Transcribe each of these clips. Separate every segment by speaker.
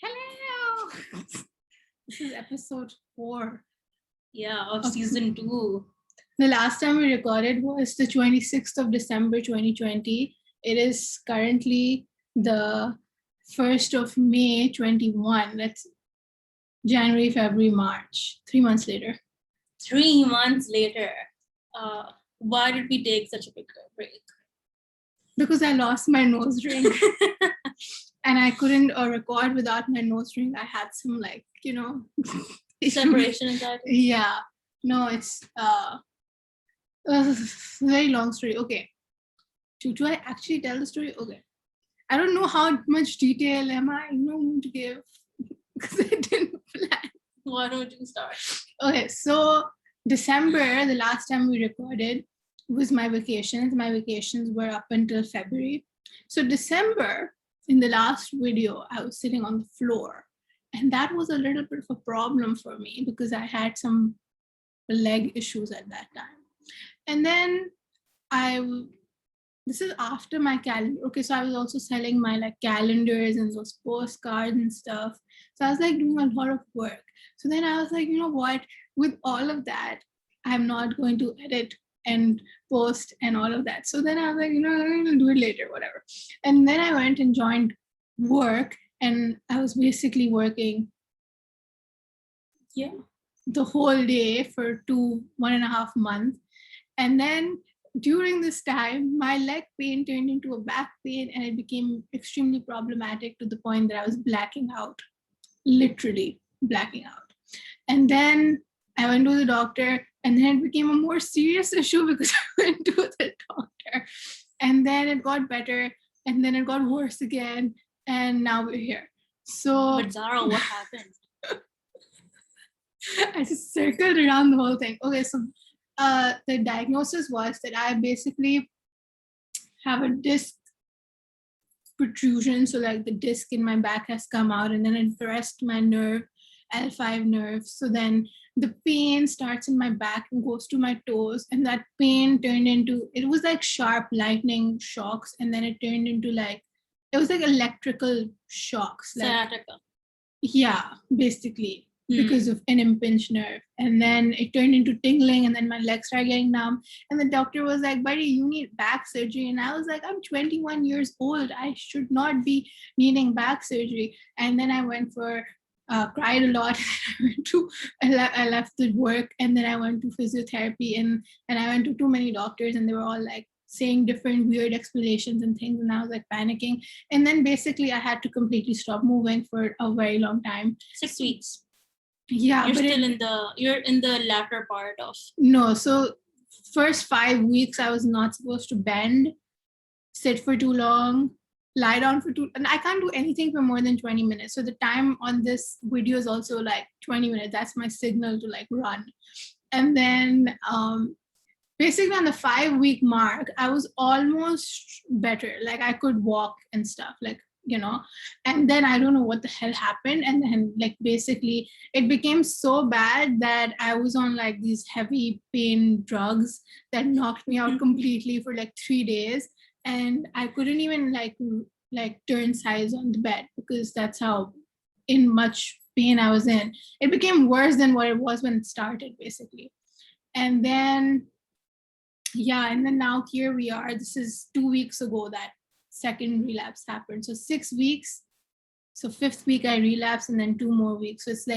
Speaker 1: Hello! This is episode 4.
Speaker 2: Yeah, of season 2.
Speaker 1: The last time we recorded was the 26th of December 2020. It is currently the 1st of May 21. That's January, February, March. 3 months later.
Speaker 2: 3 months later. Why did we take such a big break?
Speaker 1: Because I lost my nose ring. And I couldn't record without my nose ring. I had some
Speaker 2: Separation anxiety?
Speaker 1: Yeah. No, it's a very long story. Okay. Do I actually tell the story? Okay. I don't know how much detail am I going to give because I didn't plan.
Speaker 2: Why don't you start?
Speaker 1: Okay, so December, the last time we recorded, was my vacations. My vacations were up until February. So December, in the last video, I was sitting on the floor. And that was a little bit of a problem for me because I had some leg issues at that time. And then this is after my calendar. Okay, so I was also selling my calendars and those postcards and stuff. So I was doing a lot of work. So then I was like, you know what? With all of that, I'm not going to edit and post and all of that. So then I was like, I'm going to do it later, whatever. And then I went and joined work, and I was basically working the whole day for 1.5 months. And then during this time, my leg pain turned into a back pain, and it became extremely problematic to the point that I was blacking out, literally blacking out. And then I went to the doctor, and then it became a more serious issue because I went to the doctor, and then it got better, and then it got worse again, and now we're here. So,
Speaker 2: but Zara, what happened?
Speaker 1: I just circled around the whole thing. Okay, so the diagnosis was that I basically have a disc protrusion. So the disc in my back has come out, and then it pressed my nerve, L5 nerve. So then the pain starts in my back and goes to my toes, and that pain turned into, it was like sharp lightning shocks, and then it turned into it was like electrical shocks.
Speaker 2: Sciatic.
Speaker 1: Yeah, basically. Because of an impinged nerve. And then it turned into tingling, and then my legs started getting numb. And the doctor was like, buddy, you need back surgery. And I was like, I'm 21 years old. I should not be needing back surgery. And then I went for, cried a lot. I left the work, and then I went to physiotherapy, and I went to too many doctors, and they were all saying different weird explanations and things, and I was panicking. And then basically I had to completely stop moving for a very long time.
Speaker 2: 6 weeks.
Speaker 1: Yeah,
Speaker 2: you're in the latter part of.
Speaker 1: No, so first 5 weeks I was not supposed to bend, sit for too long, lie down for and I can't do anything for more than 20 minutes. So the time on this video is also 20 minutes. That's my signal to run. And then basically on the 5-week mark, I was almost better. I could walk and stuff, and then I don't know what the hell happened. And then basically it became so bad that I was on these heavy pain drugs that knocked me out completely for 3 days. And I couldn't even turn sides on the bed because that's how in much pain I was in. It became worse than what it was when it started, basically. And then, and then now here we are. This is 2 weeks ago that second relapse happened. So 6 weeks. So 5th week I relapse, and then 2 more weeks. So it's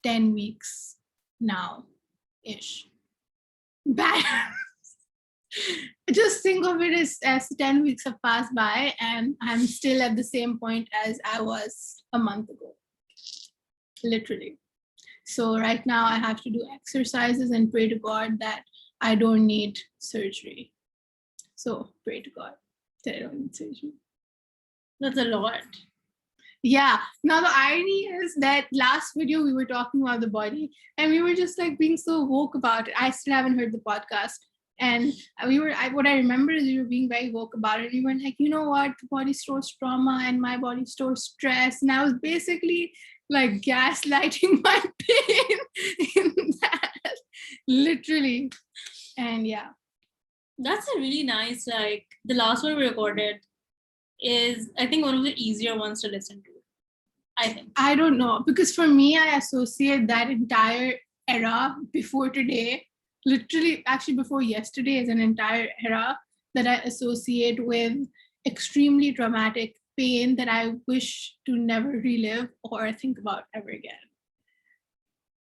Speaker 1: 10 weeks now ish. Bad. Just think of it as 10 weeks have passed by, and I'm still at the same point as I was a month ago. Literally. So right now I have to do exercises and pray to God that I don't need surgery. So pray to God that I don't need surgery.
Speaker 2: That's a lot.
Speaker 1: Yeah. Now the irony is that last video we were talking about the body, and we were just being so woke about it. I still haven't heard the podcast, and what I remember is we were being very woke about it. We were you know what, the body stores trauma and my body stores stress, and I was basically gaslighting my pain in that, literally. And yeah,
Speaker 2: that's a really nice, the last one we recorded is, I think, one of the easier ones to listen to. I think.
Speaker 1: I don't know, because for me, I associate that entire era before today, literally, actually before yesterday, is an entire era that I associate with extremely traumatic pain that I wish to never relive or think about ever again.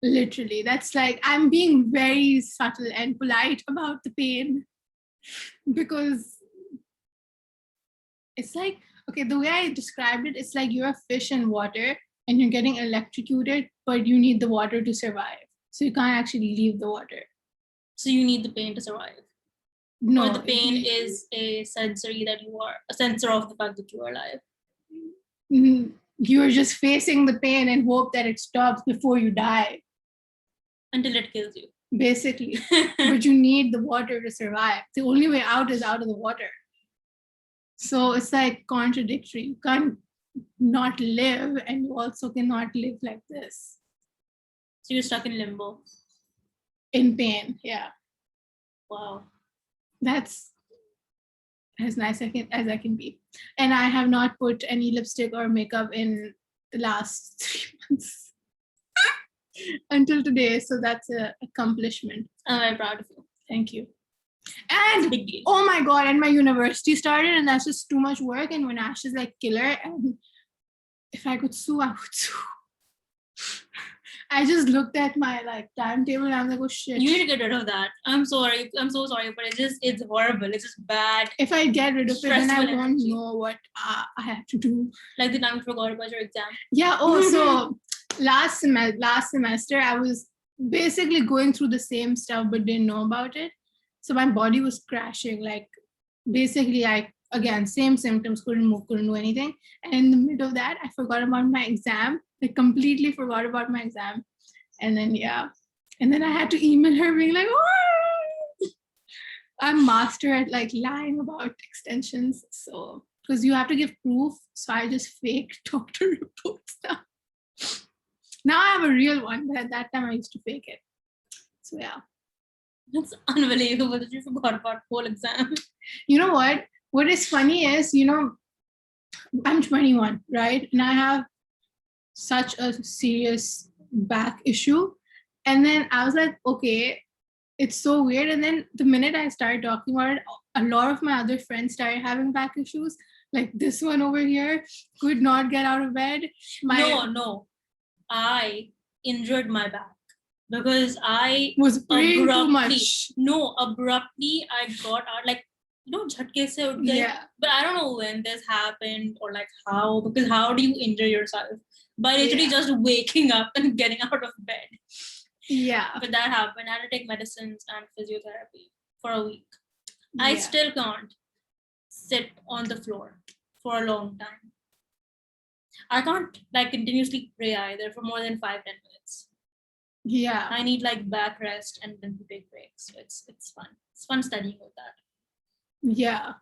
Speaker 1: Literally, that's like, I'm being very subtle and polite about the pain, because it's like, okay, the way I described it, it's like you're a fish in water and you're getting electrocuted, but you need the water to survive. So you can't actually leave the water.
Speaker 2: So you need the pain to survive.
Speaker 1: No,
Speaker 2: or the pain is a sensory that you are a sensor of the fact that you are alive.
Speaker 1: You're just facing the pain and hope that it stops before you die,
Speaker 2: Until it kills you.
Speaker 1: basically. But you need the water to survive. The only way out is out of the water. So it's like contradictory. You can't not live, and you also cannot live like this.
Speaker 2: So you're stuck in limbo.
Speaker 1: In pain, yeah.
Speaker 2: Wow.
Speaker 1: That's as nice as I can be. And I have not put any lipstick or makeup in the last 3 months until today. So that's an accomplishment.
Speaker 2: I'm very proud of you.
Speaker 1: Thank you. And
Speaker 2: Big deal.
Speaker 1: oh my God, and my university started, and that's just too much work. And Vinash is like killer. And if I could sue, I would sue. I just looked at my like timetable and I'm like, oh shit.
Speaker 2: You need to get rid of that. I'm sorry. I'm so sorry, but it's horrible. It's just bad.
Speaker 1: If I get rid of it, then I
Speaker 2: Stressful
Speaker 1: won't
Speaker 2: energy.
Speaker 1: know what I have to do.
Speaker 2: Like the time you forgot about your exam.
Speaker 1: Yeah. Oh, so last semester, I was basically going through the same stuff but didn't know about it. So my body was crashing. Like basically, again, same symptoms, couldn't move, couldn't do anything. And in the middle of that, I forgot about my exam. I completely forgot about my exam. And then, yeah. And then I had to email her being like, oh! I'm master at like lying about extensions. So, because you have to give proof. So I just faked doctor reports now. Now I have a real one, but at that time I used to fake it. So yeah.
Speaker 2: It's unbelievable that you forgot about whole exam.
Speaker 1: You know what? What is funny is, I'm 21, right? And I have such a serious back issue. And then I was like, okay, it's so weird. And then the minute I started talking about it, a lot of my other friends started having back issues. Like this one over here could not get out of bed.
Speaker 2: No. I injured my back because I
Speaker 1: was praying too much.
Speaker 2: No, abruptly I got out like jhatke se ut gaye.
Speaker 1: Yeah.
Speaker 2: But I don't know when this happened or like how, because how do you injure yourself? By literally just waking up and getting out of bed.
Speaker 1: Yeah.
Speaker 2: But that happened. I had to take medicines and physiotherapy for a week. I still can't sit on the floor for a long time. I can't like continuously pray either for more than 5-10 minutes.
Speaker 1: Yeah.
Speaker 2: I need like back rest and then big breaks. So it's fun. It's fun studying with that.
Speaker 1: Yeah.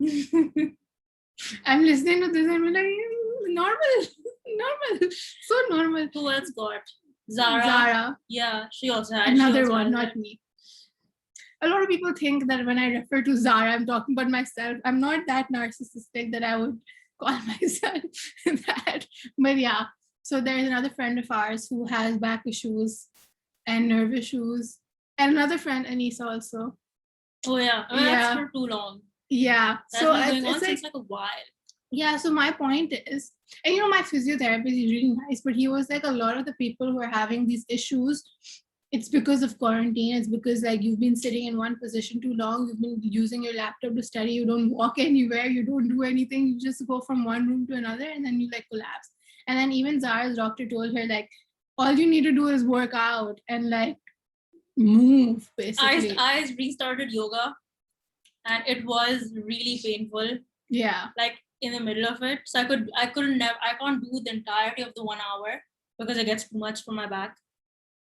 Speaker 1: I'm listening to this and I'm like, normal. So normal.
Speaker 2: Who else got? Zara.
Speaker 1: Zara.
Speaker 2: Yeah, she also had
Speaker 1: another one, not me. A lot of people think that when I refer to Zara, I'm talking about myself. I'm not that narcissistic that I would call myself that. But yeah, so there's another friend of ours who has back issues and nerve issues. And another friend, Anisa, also.
Speaker 2: Oh yeah, that's for too long.
Speaker 1: Yeah.
Speaker 2: That's been going on since like a while.
Speaker 1: Yeah, so my point is, and my physiotherapist is really nice, but he was like, a lot of the people who are having these issues, it's because of quarantine. It's because like you've been sitting in one position too long. You've been using your laptop to study. You don't walk anywhere. You don't do anything. You just go from one room to another and then you like collapse. And then even Zara's doctor told her like, all you need to do is work out and like move basically.
Speaker 2: I restarted yoga and it was really painful.
Speaker 1: Yeah.
Speaker 2: Like in the middle of it. So I can't do the entirety of the 1 hour because it gets too much for my back.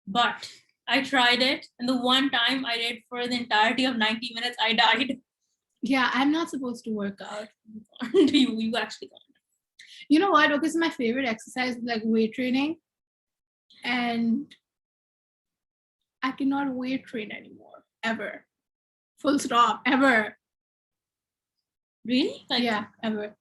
Speaker 2: But I tried it, and the one time I did for the entirety of 90 minutes, I died.
Speaker 1: Yeah, I'm not supposed to work out.
Speaker 2: You actually can't.
Speaker 1: You know what? Okay, so my favorite exercise is like weight training. And I cannot weight train anymore. Ever. Full stop. Ever.
Speaker 2: Really?
Speaker 1: Yeah, ever.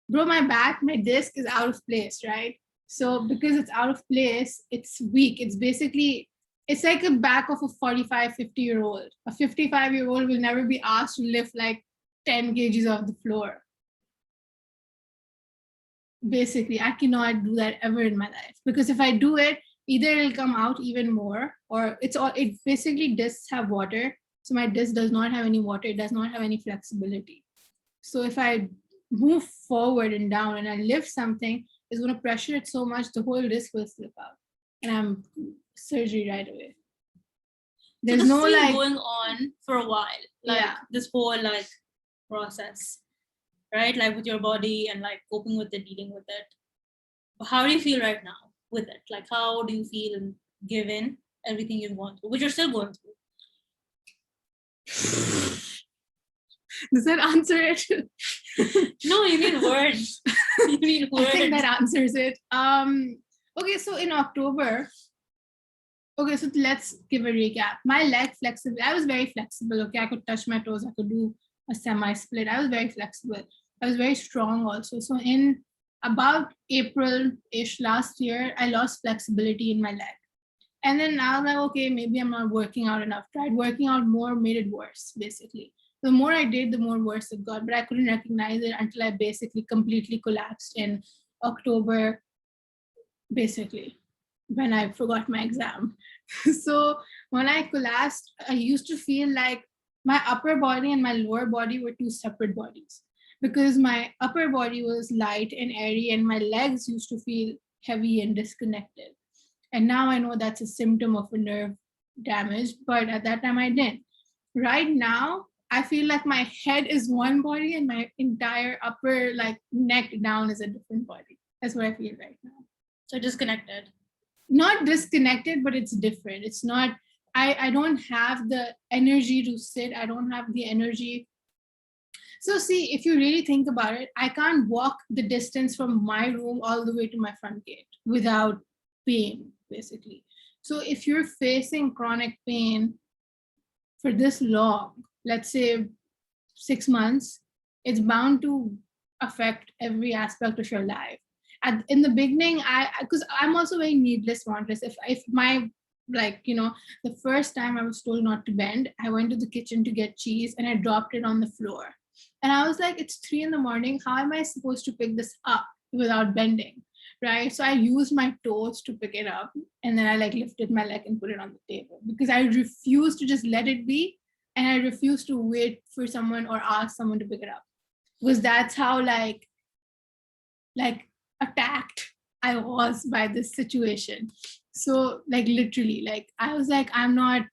Speaker 1: Bro, my disc is out of place, right? So because it's out of place, it's weak. It's like a back of a 45, 50-year-old. A 55-year-old will never be asked to lift like 10 kgs off the floor. Basically, I cannot do that ever in my life, because if I do it, either it'll come out even more, or it basically discs have water. So my disc does not have any water, it does not have any flexibility. So if I move forward and down and I lift something, it's going to pressure it so much the whole disc will slip out, and I'm surgery right away. There's
Speaker 2: so this
Speaker 1: no
Speaker 2: has been
Speaker 1: like
Speaker 2: going on for a while, like this whole like process, right? Like with your body and like coping with it, dealing with it. How do you feel right now with it? Like, how do you feel given everything you've gone through, which you're still going through?
Speaker 1: Does that answer it?
Speaker 2: No, you need words. You need words.
Speaker 1: I think that answers it. Okay, so in October, okay, so let's give a recap. My leg flexibility, I was very flexible. Okay, I could touch my toes, I could do a semi-split. I was very flexible. I was very strong also. So in about April-ish last year, I lost flexibility in my leg. And then now I'm like, okay, maybe I'm not working out enough. Tried working out more, made it worse, basically. The more I did, the more worse it got. But I couldn't recognize it until I basically completely collapsed in October, basically, when I forgot my exam. So when I collapsed, I used to feel like my upper body and my lower body were two separate bodies, because my upper body was light and airy and my legs used to feel heavy and disconnected. And now I know that's a symptom of a nerve damage, but at that time I didn't. Right now, I feel like my head is one body and my entire upper like neck down is a different body. That's what I feel right now.
Speaker 2: So disconnected.
Speaker 1: Not disconnected, but it's different. It's not, I don't have the energy to sit. I don't have the energy. So see, if you really think about it, I can't walk the distance from my room all the way to my front gate without pain, basically. So if you're facing chronic pain for this long, let's say 6 months, it's bound to affect every aspect of your life. In the beginning, because I'm also very needless wantless. If my the first time I was told not to bend, I went to the kitchen to get cheese and I dropped it on the floor. And I was like, it's 3 a.m. How am I supposed to pick this up without bending? Right. So I used my toes to pick it up, and then I like lifted my leg and put it on the table, because I refused to just let it be. And I refused to wait for someone or ask someone to pick it up, because that's how like attacked I was by this situation. So like literally, like I was like, I'm not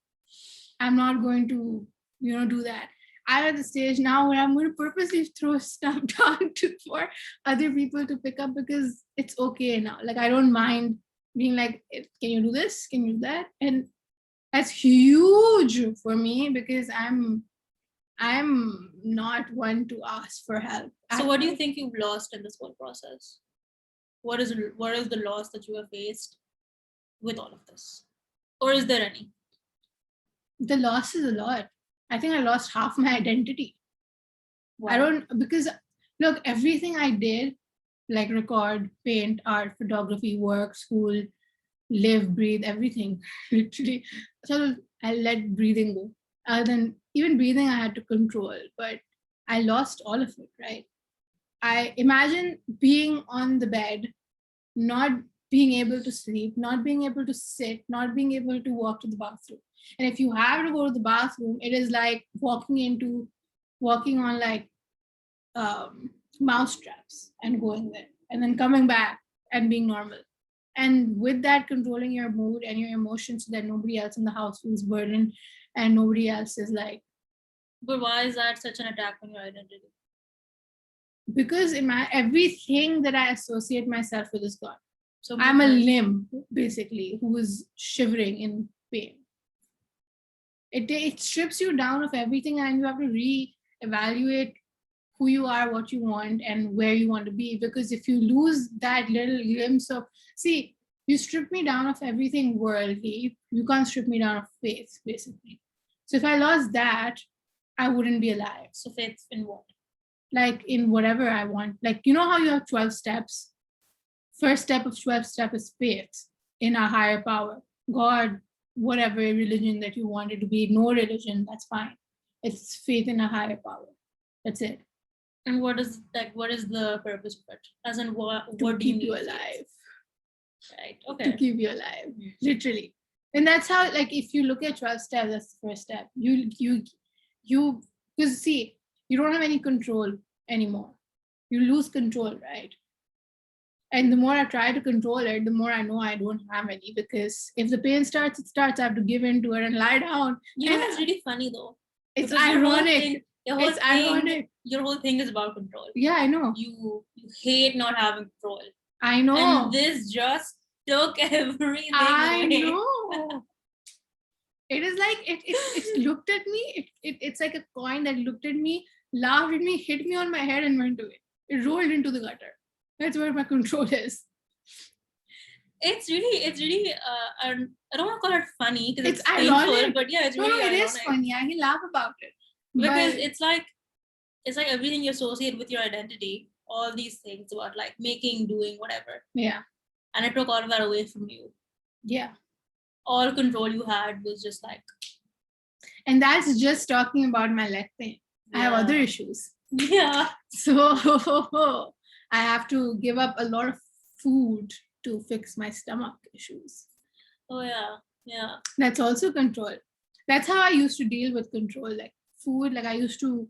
Speaker 1: going to, do that. I'm at the stage now where I'm going to purposely throw stuff down for other people to pick up, because it's okay now. Like I don't mind being like, can you do this? Can you do that? And that's huge for me, because I'm not one to ask for help.
Speaker 2: So what do you think you've lost in this whole process? What is the loss that you have faced with all of this? Or is there any?
Speaker 1: The loss is a lot. I think I lost half my identity. Wow. Because look, everything I did, like record, paint, art, photography, work, school, live, breathe, everything, literally. So I let breathing go. Other than even breathing, I had to control, but I lost all of it, right? I imagine being on the bed, not being able to sleep, not being able to sit, not being able to walk to the bathroom. And if you have to go to the bathroom, it is like walking on like mouse traps and going there and then coming back and being normal. And with that, controlling your mood and your emotions so that nobody else in the house feels burdened and nobody else is like.
Speaker 2: But why is that such an attack on your identity?
Speaker 1: Because everything that I associate myself with is gone. So I'm a limb, basically, who is shivering in pain. It strips you down of everything, and you have to re-evaluate who you are, what you want, and where you want to be. Because if you lose that little glimpse of, see, you strip me down of everything worldly, you can't strip me down of faith, basically. So if I lost that, I wouldn't be alive.
Speaker 2: So faith in what?
Speaker 1: Like in whatever I want. Like, you know how you have 12 steps? First step of 12 step is faith in a higher power. God, whatever religion that you want it to be, no religion, that's fine. It's faith in a higher power. That's it.
Speaker 2: And what is the purpose of it? As in what
Speaker 1: To
Speaker 2: do you
Speaker 1: keep
Speaker 2: need
Speaker 1: you
Speaker 2: faith?
Speaker 1: alive.
Speaker 2: Right. Okay.
Speaker 1: To keep you alive. Literally. And that's how, like, if you look at 12 steps, that's the first step. You because see, you don't have any control anymore. You lose control, right? And the more I try to control it, the more I know I don't have any, because if the pain starts, it starts. I have to give in to it and lie down.
Speaker 2: You know, it's really funny though.
Speaker 1: It's
Speaker 2: Because
Speaker 1: ironic.
Speaker 2: It's ironic. Your whole thing is about control.
Speaker 1: Yeah, I know.
Speaker 2: You hate not having control.
Speaker 1: I know.
Speaker 2: And this just took everything
Speaker 1: I
Speaker 2: away.
Speaker 1: know. It is like it looked at me. It's like a coin that looked at me, laughed at me, hit me on my head, and went away. It rolled into the gutter. That's where my control is.
Speaker 2: It's really I don't want to call it funny because it's
Speaker 1: ironic.
Speaker 2: painful, but yeah, it's really ironic.
Speaker 1: It is funny. I can laugh about it.
Speaker 2: Because it's like everything you associate with your identity, all these things about like making, doing, whatever.
Speaker 1: Yeah.
Speaker 2: And it took all of that away from you.
Speaker 1: Yeah.
Speaker 2: All control you had was just like.
Speaker 1: And that's just talking about my leg pain. Yeah. I have other issues.
Speaker 2: Yeah.
Speaker 1: So I have to give up a lot of food to fix my stomach issues.
Speaker 2: Oh yeah. Yeah.
Speaker 1: That's also control. That's how I used to deal with control. Like food, like I used to,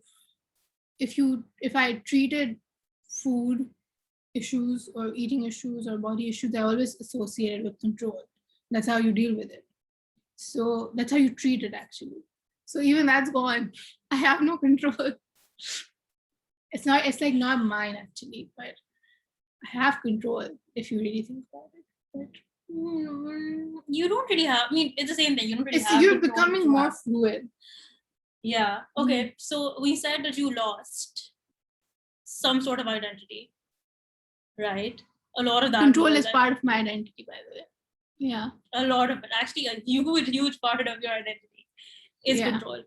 Speaker 1: if I treated food issues or eating issues or body issues, I always associated with control. That's how you deal with it. So that's how you treat it actually. So even that's gone. I have no control. It's like not mine actually, but I have control if you really think about it. But
Speaker 2: you don't really have, I mean, it's the same thing. You don't really have.
Speaker 1: You're becoming more fluid.
Speaker 2: Yeah. Okay. So we said that you lost some sort of identity, right? A lot of that.
Speaker 1: Control is part of my identity, by the way. Yeah.
Speaker 2: A lot of it. Actually, a huge part of your identity is control.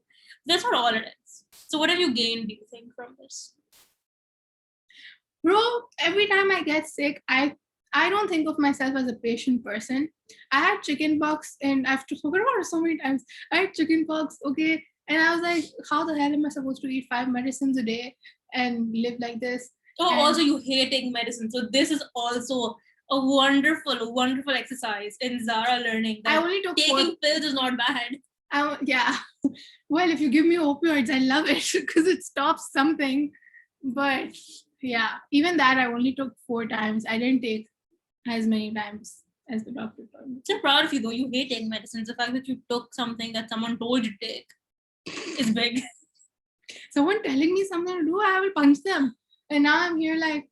Speaker 2: That's not all it is. So what have you gained, do you think, from this?
Speaker 1: Bro, every time I get sick, I don't think of myself as a patient person. I had chickenpox and I've spoken about it so many times. I had chickenpox, okay, and I was like, how the hell am I supposed to eat 5 medicines a day and live like this?
Speaker 2: Oh, and also you hate taking medicine. So this is also a wonderful exercise in Zara learning that I only took taking pills is not bad.
Speaker 1: Yeah. Well, if you give me opioids, I love it because it stops something. But yeah, even that I only took 4 times. I didn't take as many times as the doctor told me.
Speaker 2: I'm proud of you though. You hate taking medicines. The fact that you took something that someone told you to take is big.
Speaker 1: Someone telling me something to do, I will punch them. And now I'm here like,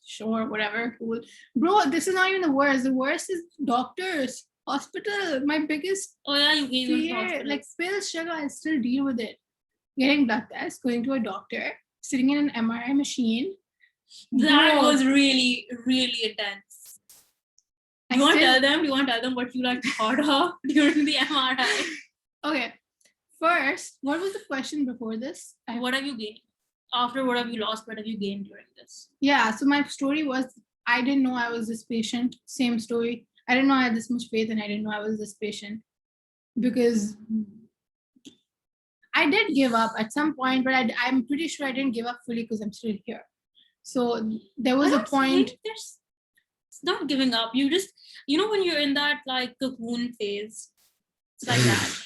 Speaker 1: sure, whatever, cool. Bro, this is not even the worst. The worst is doctors, hospital. My biggest
Speaker 2: you gave me
Speaker 1: like pills, sugar, I still deal with it. Getting blood tests, going to a doctor, sitting in an MRI machine.
Speaker 2: That was really, really intense. Do you want to tell them what you like thought of during the MRI?
Speaker 1: Okay. First, what was the question before this?
Speaker 2: What have you gained? After what have you lost? What have you gained during this?
Speaker 1: Yeah, so my story was, I didn't know I was this patient. Same story. I didn't know I had this much faith and I didn't know I was this patient. Because I did give up at some point, but I'm pretty sure I didn't give up fully because I'm still here. So there was a point.
Speaker 2: It's not giving up. You just, when you're in that like cocoon phase, it's like that.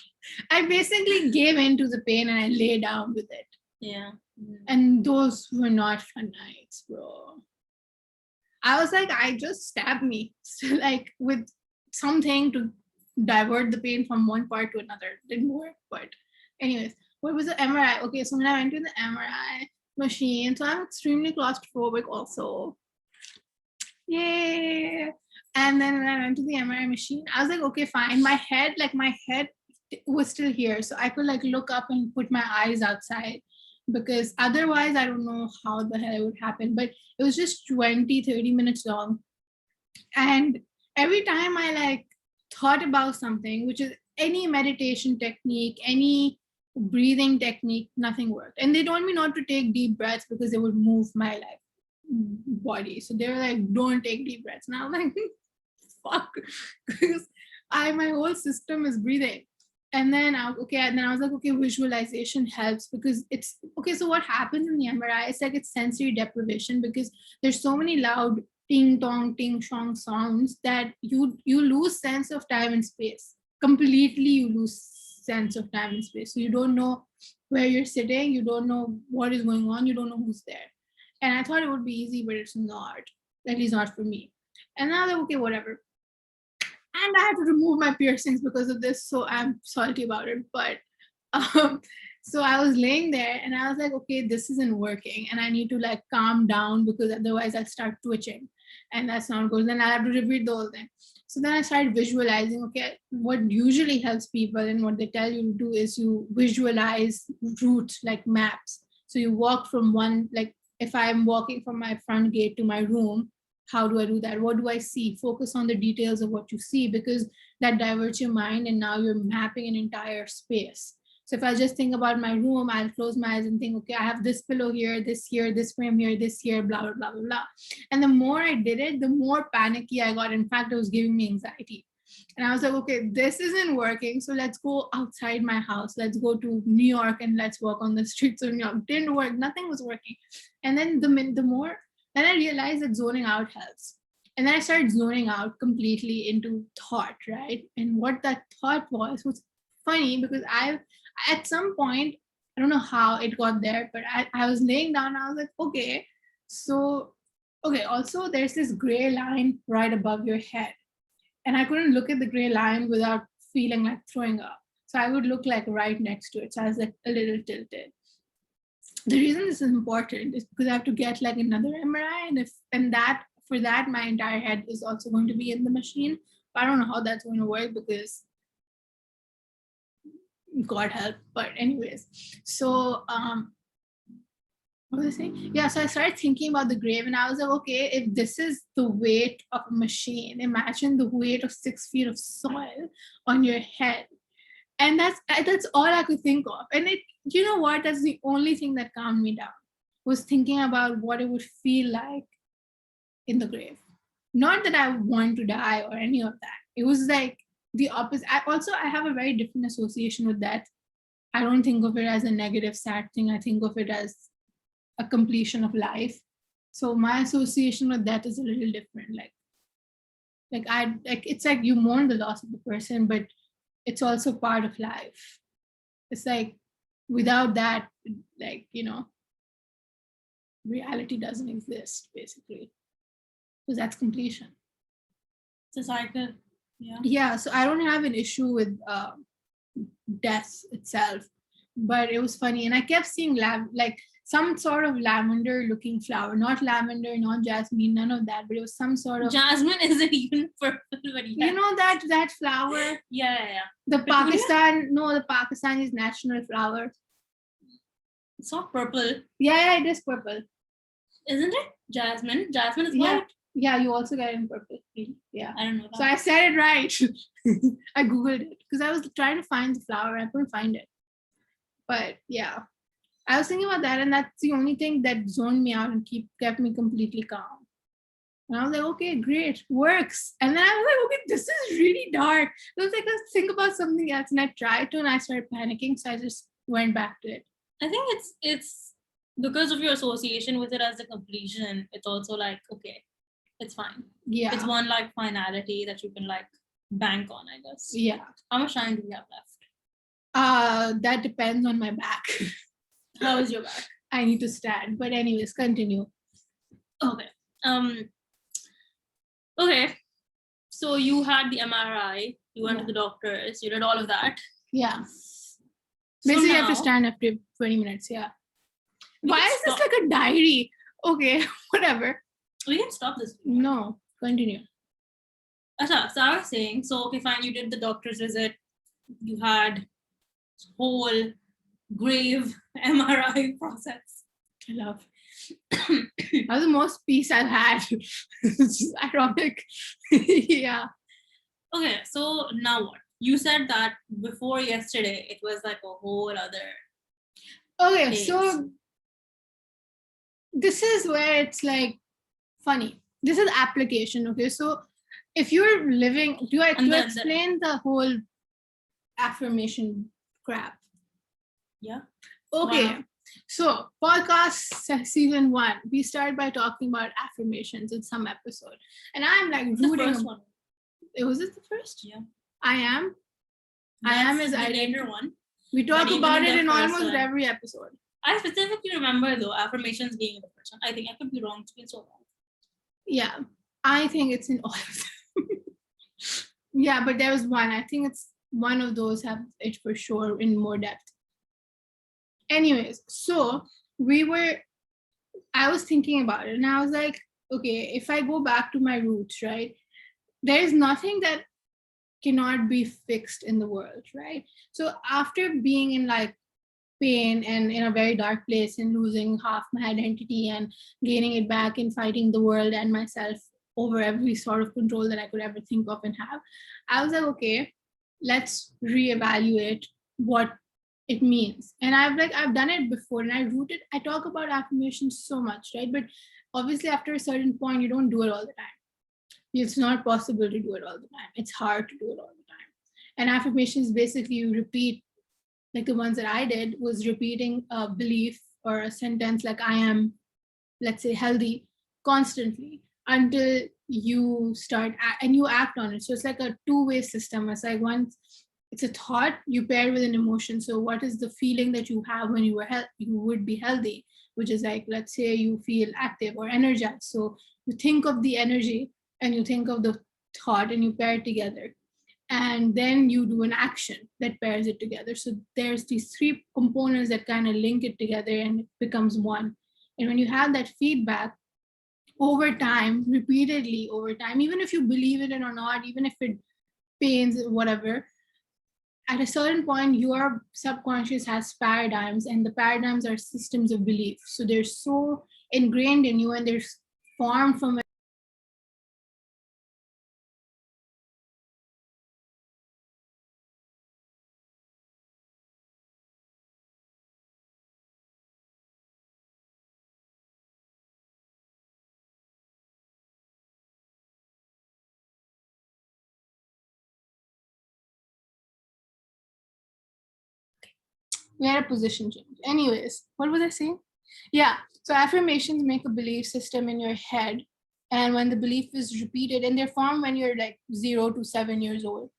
Speaker 1: I basically gave in to the pain and I lay down with it.
Speaker 2: Yeah.
Speaker 1: And those were not fun nights, bro. I was like, I just stabbed me. So like with something to divert the pain from one part to another. Didn't work, but anyways, what was the MRI? Okay, so when I went to the MRI machine, so I'm extremely claustrophobic also. Yay! And then when I went to the MRI machine, I was like, okay, fine. My head was still here. So I could like look up and put my eyes outside because otherwise I don't know how the hell it would happen. But it was just 20-30 minutes long. And every time I like thought about something, which is any meditation technique, any breathing technique, nothing worked. And they told me not to take deep breaths because they would move my life. body. So they were like, don't take deep breaths. And I'm like, fuck, because my whole system is breathing. And then I was like, okay, visualization helps, because it's okay. So what happens in the MRI? It's like it's sensory deprivation, because there's so many loud ting tong ting shong sounds that you lose sense of time and space completely. You lose sense of time and space. So you don't know where you're sitting. You don't know what is going on. You don't know who's there. And I thought it would be easy, but it's not. At least not for me. And now I'm like, okay, whatever. And I had to remove my piercings because of this, so I'm salty about it. But so I was laying there and I was like, okay, this isn't working, and I need to like calm down, because otherwise I'll start twitching, and that's not good. Then I have to repeat the whole thing. So then I started visualizing. Okay, what usually helps people and what they tell you to do is you visualize routes like maps. So you walk from one, like if I'm walking from my front gate to my room, how do I do that? What do I see? Focus on the details of what you see, because that diverts your mind and now you're mapping an entire space. So if I just think about my room, I'll close my eyes and think, okay, I have this pillow here, this frame here, this here, blah, blah, blah, blah, blah. And the more I did it, the more panicky I got. In fact, it was giving me anxiety. And I was like, okay, this isn't working. So let's go outside my house. Let's go to New York and let's walk on the streets of New York. Didn't work. Nothing was working. And then then I realized that zoning out helps. And then I started zoning out completely into thought, right? And what that thought was funny, because at some point, I don't know how it got there, but I was laying down, I was like, okay, also there's this gray line right above your head. And I couldn't look at the gray line without feeling like throwing up. So I would look like right next to it. So I was like a little tilted. The reason this is important is because I have to get like another MRI, and for that my entire head is also going to be in the machine. But I don't know how that's going to work, because God help. But anyways, so what was I saying? Yeah, so I started thinking about the grave, and I was like, okay, if this is the weight of a machine, imagine the weight of 6 feet of soil on your head. And that's all I could think of. And you know what? That's the only thing that calmed me down, was thinking about what it would feel like in the grave. Not that I want to die or any of that. It was like the opposite. I have a very different association with that. I don't think of it as a negative, sad thing. I think of it as a completion of life. So my association with that is a little different. It's like you mourn the loss of the person, but it's also part of life. It's like without that, like, reality doesn't exist, basically, because that's completion.
Speaker 2: It's a cycle.
Speaker 1: Yeah, so I don't have an issue with death itself, but it was funny. And I kept seeing like some sort of lavender looking flower, not lavender, not jasmine, none of that, but it was some sort of
Speaker 2: jasmine isn't even purple, but yeah.
Speaker 1: You know that flower?
Speaker 2: Yeah.
Speaker 1: The Pakistani's national flower.
Speaker 2: It's not purple.
Speaker 1: Yeah, it is purple.
Speaker 2: Isn't it? Jasmine is white.
Speaker 1: Yeah, you also get it in purple. Yeah.
Speaker 2: I don't know that.
Speaker 1: So I said it right. I Googled it because I was trying to find the flower. I couldn't find it. But yeah, I was thinking about that, and that's the only thing that zoned me out and kept me completely calm. And I was like, okay, great, works. And then I was like, okay, this is really dark. I was like, let's think about something else. And I tried to, and I started panicking. So I just went back to it.
Speaker 2: I think it's because of your association with it as a completion. It's also like, okay, it's fine.
Speaker 1: Yeah.
Speaker 2: It's one like finality that you can like bank on, I guess.
Speaker 1: Yeah.
Speaker 2: How much time do we have left?
Speaker 1: That depends on my back.
Speaker 2: How is your back?
Speaker 1: I need to stand. But anyways, continue.
Speaker 2: Okay. Okay. So you had the MRI, you went to the doctors, you did all of that.
Speaker 1: Yeah. Basically, you have to stand after 20 minutes. Yeah. Why is this like a diary? Okay, whatever.
Speaker 2: We can stop this.
Speaker 1: No, continue.
Speaker 2: Asha, so I was saying, so okay, fine, you did the doctor's visit, you had whole grave MRI process.
Speaker 1: I love. That was the most peace I've had. It's just ironic. Yeah.
Speaker 2: Okay, so now what? You said that before yesterday, it was like a whole other.
Speaker 1: Okay, so this is where it's like funny. This is application. Okay, so if you're living, do I explain the whole affirmation crap?
Speaker 2: Yeah.
Speaker 1: Okay.
Speaker 2: Wow.
Speaker 1: So podcast season 1, we started by talking about affirmations in some episode, and I'm like rooting.
Speaker 2: The first one.
Speaker 1: Was it the first?
Speaker 2: Yeah.
Speaker 1: I am.
Speaker 2: That's
Speaker 1: I am is
Speaker 2: the
Speaker 1: I
Speaker 2: later one.
Speaker 1: We talk about it in almost every episode.
Speaker 2: I specifically remember though affirmations being in the first one. I think I could be wrong. It's been so long.
Speaker 1: Yeah, I think it's in all of them. Yeah, but there was one. I think it's one of those have it for sure in more depth. Anyways, so I was thinking about it and I was like, okay, if I go back to my roots, right, there is nothing that cannot be fixed in the world, right? So after being in like pain and in a very dark place and losing half my identity and gaining it back and fighting the world and myself over every sort of control that I could ever think of and have, I was like, okay, let's reevaluate what it means. And I've done it before and I talk about affirmations so much, right? But obviously after a certain point, you don't do it all the time. It's not possible to do it all the time. It's hard to do it all the time. And affirmations basically you repeat, like the ones that I did was repeating a belief or a sentence like I am, let's say, healthy constantly until you start and you act on it. So it's like a two-way system. It's like once it's a thought you pair with an emotion. So what is the feeling that you have when you would be healthy, which is like, let's say you feel active or energized. So you think of the energy and you think of the thought and you pair it together. And then you do an action that pairs it together. So there's these 3 components that kind of link it together and it becomes one. And when you have that feedback over time, repeatedly over time, even if you believe it or not, even if it pains, whatever, at a certain point, your subconscious has paradigms, and the paradigms are systems of belief. So they're so ingrained in you and they're formed from we had a position change. Anyways, what was I saying? Yeah, so affirmations make a belief system in your head. And when the belief is repeated, and they're formed when you're like 0 to 7 years old.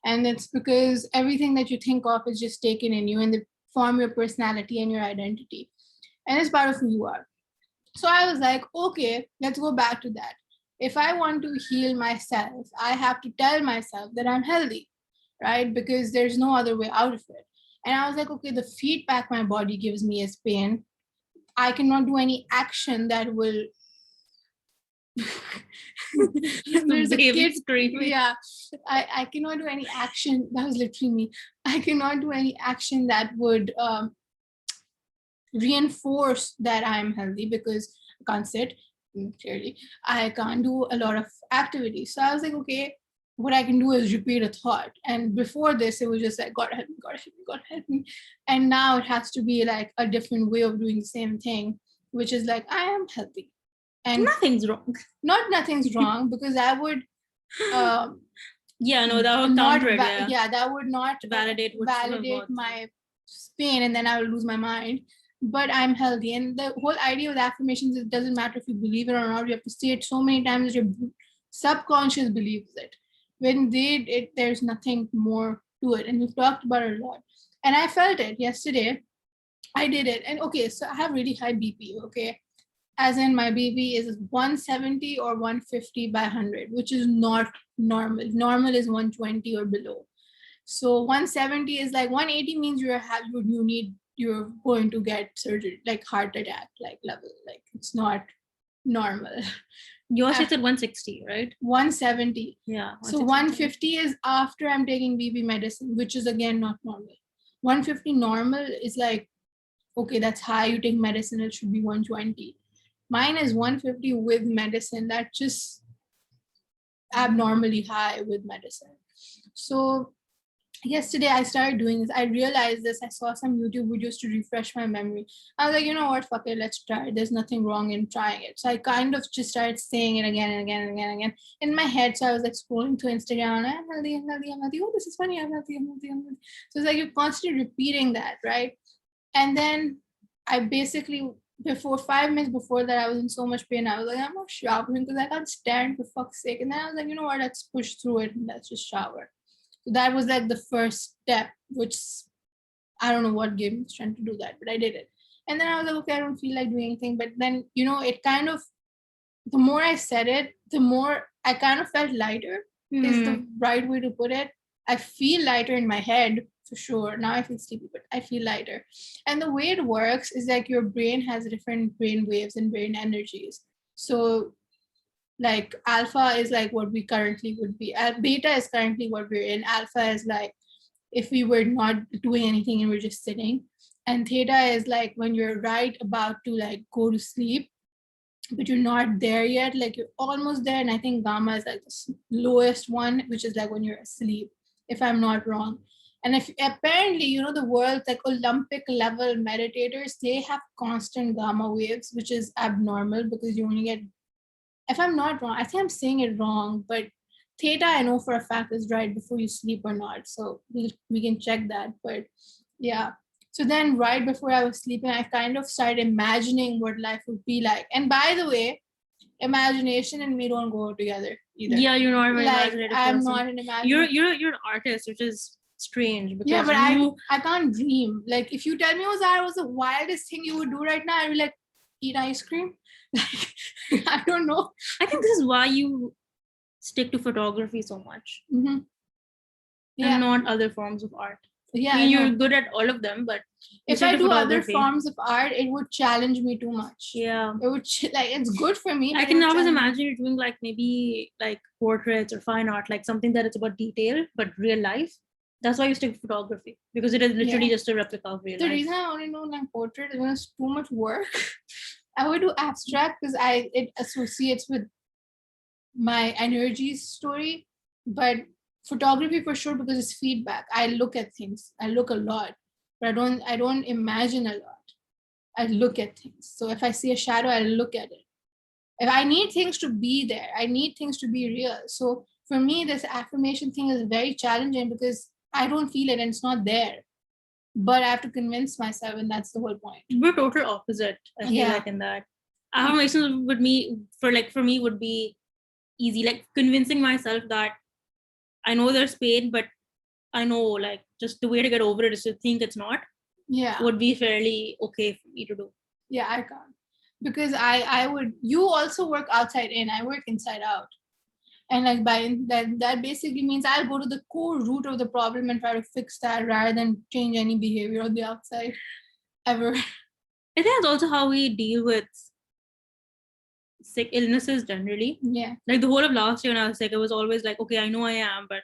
Speaker 1: And it's because everything that you think of is just taken in you and they form your personality and your identity. And it's part of who you are. So I was like, okay, let's go back to that. If I want to heal myself, I have to tell myself that I'm healthy, right? Because there's no other way out of it. And I was like, okay, the feedback my body gives me is pain. I cannot do any action that will. There's a kid screaming. Yeah, I cannot do any action. That was literally me. I cannot do any action that would reinforce that I'm healthy because I can't sit, clearly. I can't do a lot of activities. So I was like, okay, what I can do is repeat a thought. And before this, it was just like, God help me, God help me, God help me. And now it has to be like a different way of doing the same thing, which is like, I am healthy. And
Speaker 2: nothing's wrong.
Speaker 1: Nothing's wrong because I would
Speaker 2: that would counter it.
Speaker 1: That would not validate my pain, and then I will lose my mind. But I'm healthy. And the whole idea with affirmations is it doesn't matter if you believe it or not. You have to say it so many times that your subconscious believes it. When they did it, there's nothing more to it. And we've talked about it a lot. And I felt it yesterday. I did it. And okay, so I have really high BP, okay? As in my BP is 170 or 150 by 100, which is not normal. Normal is 120 or below. So 170 is like 180 means you're going to get surgery, like heart attack, like level. Like it's not normal.
Speaker 2: Yours is at 160, right?
Speaker 1: 170.
Speaker 2: Yeah.
Speaker 1: So 150 is after I'm taking BP medicine, which is again not normal. 150 normal is like, okay, that's high. You take medicine, it should be 120. Mine is 150 with medicine. That's just abnormally high with medicine. So yesterday I started doing this. I realized this. I saw some YouTube videos to refresh my memory. I was like, you know what, fuck it, let's try it. There's nothing wrong in trying it. So I kind of just started saying it again and again and again and again in my head. So I was like scrolling through Instagram, I'm healthy, I'm healthy, I'm healthy. Oh, this is funny, I'm healthy, I'm healthy, I'm healthy. So it's like you're constantly repeating that, right? And then I basically, before 5 minutes before that, I was in so much pain. I was like, I'm not showering because I can't stand, for fuck's sake. And then I was like, you know what, let's push through it and let's just shower. So that was like the first step, which I don't know what gave me strength to do that, but I did it. And then I was like, okay, I don't feel like doing anything. But then, you know, it kind of, the more I said it, the more I kind of felt lighter, is the right way to put it. I feel lighter in my head for sure. Now I feel sleepy, but I feel lighter. And the way it works is like your brain has different brain waves and brain energies. So like alpha is like what we currently would be. Beta is currently what we're in. Alpha is like if we were not doing anything and we're just sitting. And theta is like when you're right about to like go to sleep, but you're not there yet, like you're almost there. And I think gamma is like the lowest one, which is like when you're asleep, if I'm not wrong. And if apparently, you know, the world, like Olympic level meditators, they have constant gamma waves, which is abnormal because you only get, if I'm not wrong, I think I'm saying it wrong, but theta I know for a fact is right before you sleep or not. So we can check that. But yeah. So then right before I was sleeping, I kind of started imagining what life would be like. And by the way, imagination and me don't go together either.
Speaker 2: Yeah, you're not an
Speaker 1: like
Speaker 2: imaginative
Speaker 1: I'm
Speaker 2: person.
Speaker 1: not an imaginative.
Speaker 2: You're an artist, which is strange because
Speaker 1: yeah, but I can't dream. Like if you tell me, oh, Zara, what's the wildest thing you would do right now, I'd be like, eat ice cream. Like I don't know.
Speaker 2: I think this is why you stick to photography so much.
Speaker 1: Mm-hmm. Yeah.
Speaker 2: And not other forms of art.
Speaker 1: Yeah,
Speaker 2: I mean, you're good at all of them, but
Speaker 1: if I do other forms of art, it would challenge me too much.
Speaker 2: Yeah,
Speaker 1: it would like it's good for me.
Speaker 2: I can always imagine you doing like maybe like portraits or fine art, like something that is about detail but real life. That's why you stick to photography, because it is literally just a replica of real life.
Speaker 1: The reason I only know like portrait is when it's too much work. I would do abstract because it associates with my energies story, but photography for sure because it's feedback. I look at things. I look a lot, but I don't imagine a lot. I look at things. So if I see a shadow, I look at it. If I need things to be there, I need things to be real. So for me, this affirmation thing is very challenging because I don't feel it and it's not there. But I have to convince myself, and that's the whole point.
Speaker 2: We're total opposite, I feel like, in that. Affirmations would me for me would be easy, like convincing myself that I know there's pain, but I know like just the way to get over it is to think it's not. Yeah, would be fairly okay for me to do.
Speaker 1: Yeah, I can't because I would. You also work outside in. I work inside out, and like by that basically means I'll go to the core root of the problem and try to fix that rather than change any behavior on the outside ever.
Speaker 2: I think that's also how we deal with sick illnesses generally.
Speaker 1: Yeah.
Speaker 2: Like the whole of last year when I was sick, I was always like, okay, I know I am, but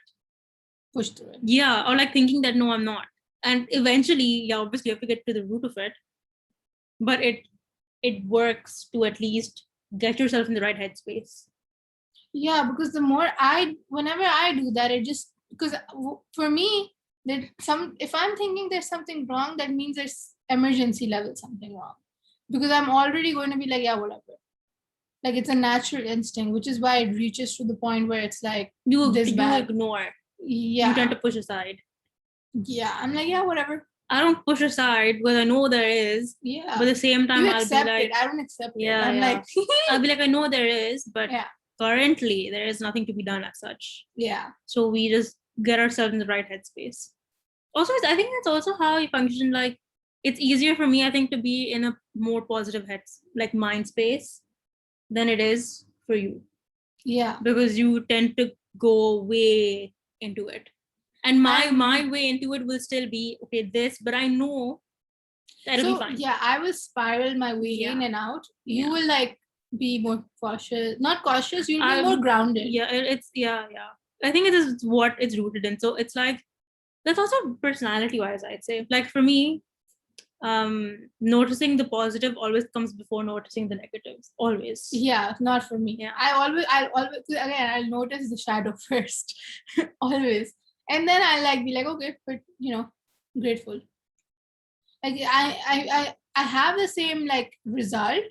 Speaker 1: push through it.
Speaker 2: Yeah, or like thinking that no, I'm not. And eventually, yeah, obviously you have to get to the root of it. But it works to at least get yourself in the right headspace.
Speaker 1: Yeah, because whenever I do that, it just, because for me, if I'm thinking there's something wrong, that means there's emergency level something wrong. Because I'm already going to be like, yeah, whatever. Like it's a natural instinct, which is why it reaches to the point where it's like
Speaker 2: you ignore. Yeah. You tend to push aside.
Speaker 1: Yeah. I'm like, yeah, whatever.
Speaker 2: I don't push aside because I know there is. Yeah. But at the same time, I'll be like,
Speaker 1: I don't accept it.
Speaker 2: I'm like, I'll be like, I know there is, but currently there is nothing to be done as such. Yeah. So we just get ourselves in the right headspace. Also, I think that's also how you function. Like, it's easier for me, I think, to be in a more positive mind space than it is for you. Yeah. Because you tend to go way into it. And my way into it will still be, okay, this, but I know that'll be fine. Yeah, I will spiral my way in and out. You will like be more cautious. Not cautious, you'll be more grounded. Yeah, I think it is what it's rooted in. So it's like, that's also personality-wise, I'd say. Like for me, noticing the positive always comes before noticing the negatives. Always. Yeah, not for me. Yeah. I'll always again, I'll notice the shadow first. Always.
Speaker 1: And then I like be like, okay, but grateful. Like I have the same like result,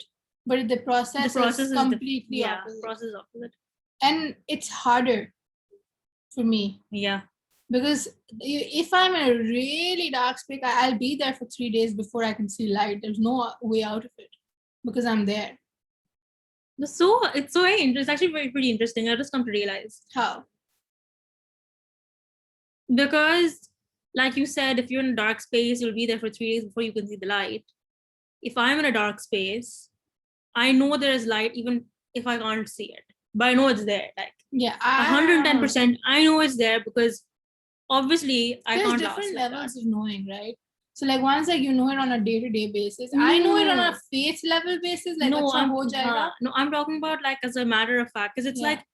Speaker 1: but the process is completely opposite.
Speaker 2: Process opposite.
Speaker 1: And it's harder for me.
Speaker 2: Yeah.
Speaker 1: Because if I'm in a really dark space, I'll be there for 3 days before I can see light. There's no way out of it because I'm there.
Speaker 2: So it's so interesting. It's actually pretty interesting. I just come to realize.
Speaker 1: How?
Speaker 2: Because, like you said, if you're in a dark space, you'll be there for 3 days before you can see the light. If I'm in a dark space, I know there is light even if I can't see it. But I know it's there. Like 110%, I know it's there because obviously I can't last.
Speaker 1: There's different levels of knowing, right? So like once like you know it on a day-to-day basis. I know it on a faith level basis. Like
Speaker 2: no, I'm talking about like as a matter of fact, because it's like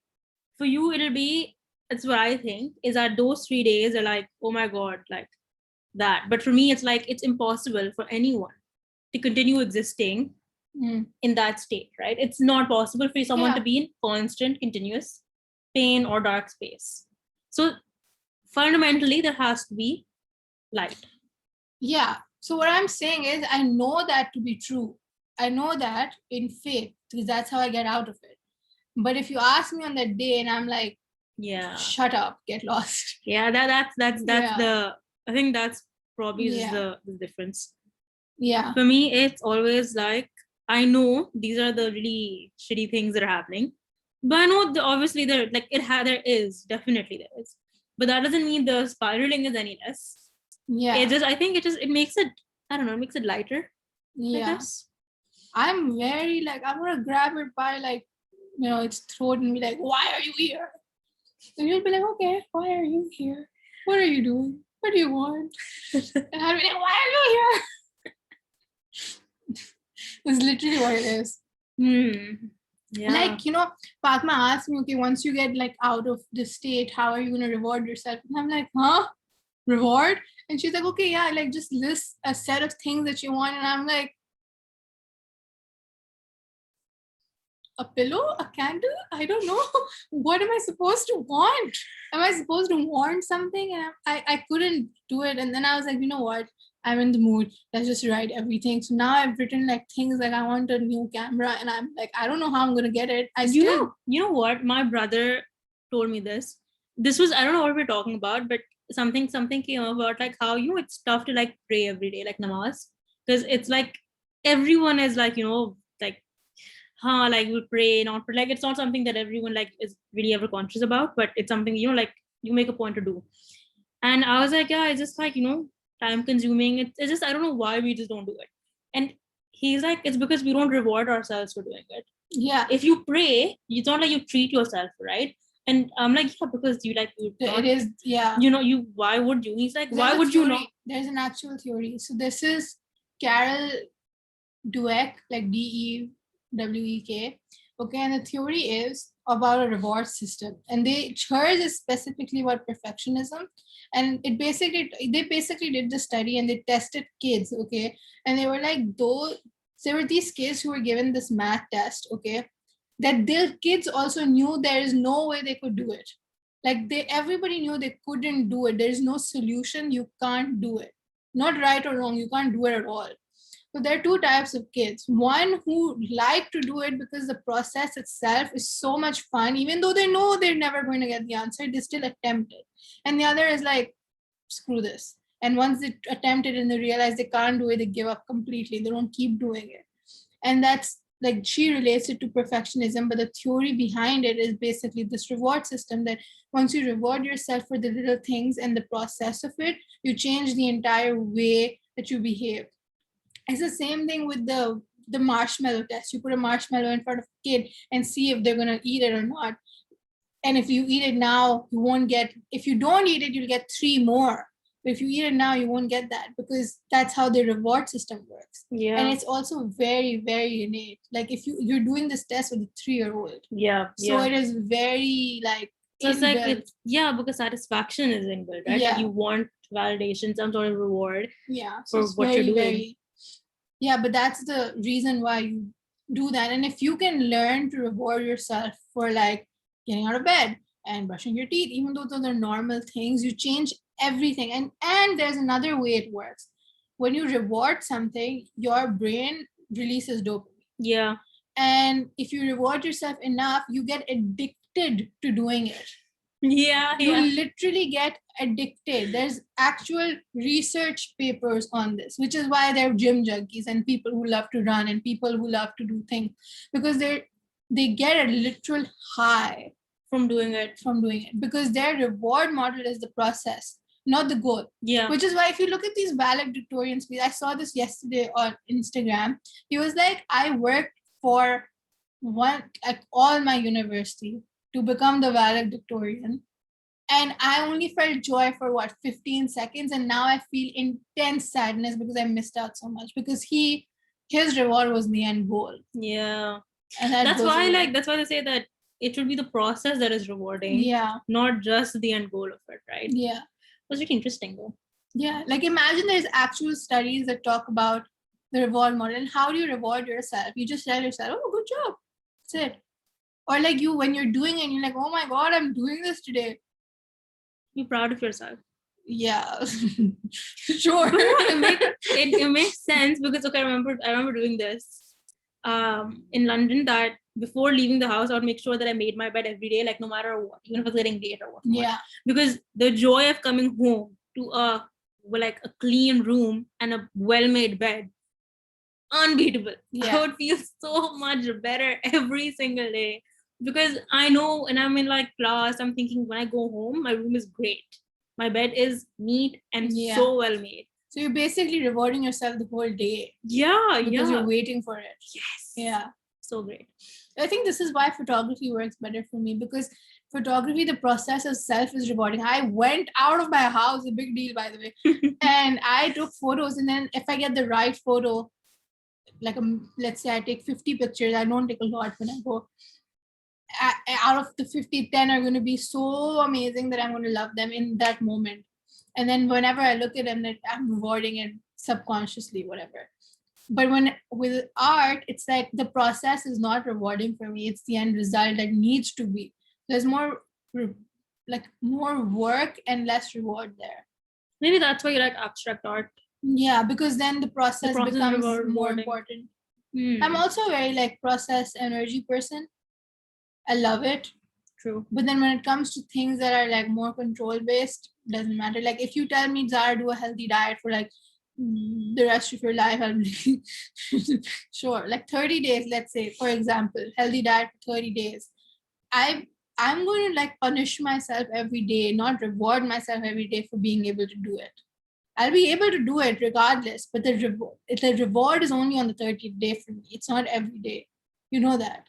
Speaker 2: for you it'll be, it's what I think is that those 3 days are like, oh my god, like that. But for me it's like it's impossible for anyone to continue existing in that state, right? It's not possible for someone to be in constant continuous pain or dark space. So fundamentally there has to be light.
Speaker 1: Yeah. So what I'm saying is I know that to be true. I know that in faith because that's how I get out of it. But if you ask me on that day and I'm like, shut up, get lost.
Speaker 2: Yeah, that's the, I think that's probably the difference.
Speaker 1: Yeah.
Speaker 2: For me, it's always like, I know these are the really shitty things that are happening, but I know obviously there is definitely there is, but that doesn't mean the spiraling is any less.
Speaker 1: Yeah.
Speaker 2: I think it makes it, I don't know, it makes it lighter.
Speaker 1: Yeah. I guess. I'm very like, I'm gonna grab it by like, its throat and be like, why are you here? And you'll be like, okay, why are you here? What are you doing? What do you want? And I'll be like, why are you here? It's literally what it is.
Speaker 2: Yeah.
Speaker 1: Like, Padma asked me, okay, once you get like out of the state, how are you going to reward yourself? And I'm like, huh? Reward? And she's like, okay, yeah, like just list a set of things that you want. And I'm like, a pillow, a candle? I don't know. What am I supposed to want? Am I supposed to want something? And I couldn't do it. And then I was like, you know what? I'm in the mood. Let's just write everything. So now I've written like things like I want a new camera, and I'm like, I don't know how I'm gonna get it.
Speaker 2: You know what? My brother told me this. This was, I don't know what we're talking about, but something came about like how it's tough to like pray every day, like namaz, because it's like everyone is like like we pray, not pray. Like it's not something that everyone like is really ever conscious about, but it's something like you make a point to do. And I was like, yeah, it's just like time consuming. It's just, I don't know why we just don't do it. And he's like, it's because we don't reward ourselves for doing it.
Speaker 1: Yeah.
Speaker 2: If you pray, it's not like you treat yourself, right? And I'm like, yeah, because you like
Speaker 1: it is, yeah.
Speaker 2: Why would you? He's like, why would you not?
Speaker 1: There's an actual theory. So this is Carol Dweck, like Dewek. Okay, and the theory is about a reward system, and hers is specifically about perfectionism. And they basically did the study and they tested kids, okay, and they were like, there were these kids who were given this math test, okay, that their kids also knew there is no way they could do it. Like everybody knew they couldn't do it. There is no solution. You can't do it. Not right or wrong. You can't do it at all. So there are two types of kids. One who like to do it because the process itself is so much fun, even though they know they're never going to get the answer, they still attempt it. And the other is like, screw this. And once they attempt it and they realize they can't do it, they give up completely. They don't keep doing it. And that's like, she relates it to perfectionism, but the theory behind it is basically this reward system that once you reward yourself for the little things and the process of it, you change the entire way that you behave. It's the same thing with the marshmallow test. You put a marshmallow in front of a kid and see if they're going to eat it or not. And if you eat it now, you won't get, if you don't eat it, you'll get 3 more. But if you eat it now, you won't get that because that's how the reward system works.
Speaker 2: Yeah.
Speaker 1: And it's also very, very innate. Like if you're doing this test with a 3-year-old.
Speaker 2: Yeah.
Speaker 1: So it is very like,
Speaker 2: so it's like, because satisfaction is inbuilt, right?
Speaker 1: Yeah.
Speaker 2: Like you want validation, some sort of reward.
Speaker 1: Yeah.
Speaker 2: So for what you're doing.
Speaker 1: Yeah, but that's the reason why you do that. And if you can learn to reward yourself for like getting out of bed, and brushing your teeth, even though those are normal things, you change everything. And there's another way it works. When you reward something, your brain releases dopamine.
Speaker 2: Yeah.
Speaker 1: And if you reward yourself enough, you get addicted to doing it.
Speaker 2: Yeah.
Speaker 1: You literally get addicted. There's actual research papers on this, which is why there are gym junkies and people who love to run and people who love to do things, because they get a literal high
Speaker 2: from doing it.
Speaker 1: Because their reward model is the process, not the goal.
Speaker 2: Yeah.
Speaker 1: Which is why if you look at these valedictorians, I saw this yesterday on Instagram. He was like, I worked for all my university to become the valedictorian, and I only felt joy for 15 seconds, and now I feel intense sadness because I missed out so much, because his reward was the end goal.
Speaker 2: Yeah. And that's why that's why they say that it should be the process that is rewarding.
Speaker 1: Yeah.
Speaker 2: Not just the end goal of it, right?
Speaker 1: Yeah.
Speaker 2: It was really interesting though.
Speaker 1: Yeah. Like imagine there's actual studies that talk about the reward model and how do you reward yourself? You just tell yourself, oh, good job. That's it. Or like when you're doing it, you're like, oh my God, I'm doing this today.
Speaker 2: Be proud of yourself.
Speaker 1: Yeah. Sure.
Speaker 2: it makes sense because okay, I remember doing this in London, that before leaving the house I would make sure that I made my bed every day, like no matter what, even if it's getting late or what.
Speaker 1: Yeah.
Speaker 2: Because the joy of coming home to a clean room and a well-made bed, unbeatable. Yeah. I would feel so much better every single day. Because I know, and I'm in like class, I'm thinking when I go home, my room is great. My bed is neat and so well made.
Speaker 1: So you're basically rewarding yourself the whole day.
Speaker 2: Yeah,
Speaker 1: because you're waiting for it.
Speaker 2: Yes.
Speaker 1: Yeah.
Speaker 2: So great.
Speaker 1: I think this is why photography works better for me, because photography, the process itself is rewarding. I went out of my house, a big deal, by the way, and I took photos. And then if I get the right photo, like let's say I take 50 pictures, I don't take a lot when I go. Out of the 50, 10 are going to be so amazing that I'm going to love them in that moment. And then whenever I look at them, I'm rewarding it subconsciously, whatever. But with art, it's like the process is not rewarding for me. It's the end result that needs to be. There's more work and less reward there.
Speaker 2: Maybe that's why you like abstract art.
Speaker 1: Yeah, because then the process becomes more important. I'm also a very process energy person. I love it.
Speaker 2: True.
Speaker 1: But then when it comes to things that are more control based, doesn't matter. Like if you tell me, Zara, do a healthy diet for the rest of your life, I'll be sure. 30 days, let's say, for example, healthy diet for 30 days. I'm going to punish myself every day, not reward myself every day for being able to do it. I'll be able to do it regardless, but the reward is only on the 30th day for me. It's not every day. You know that.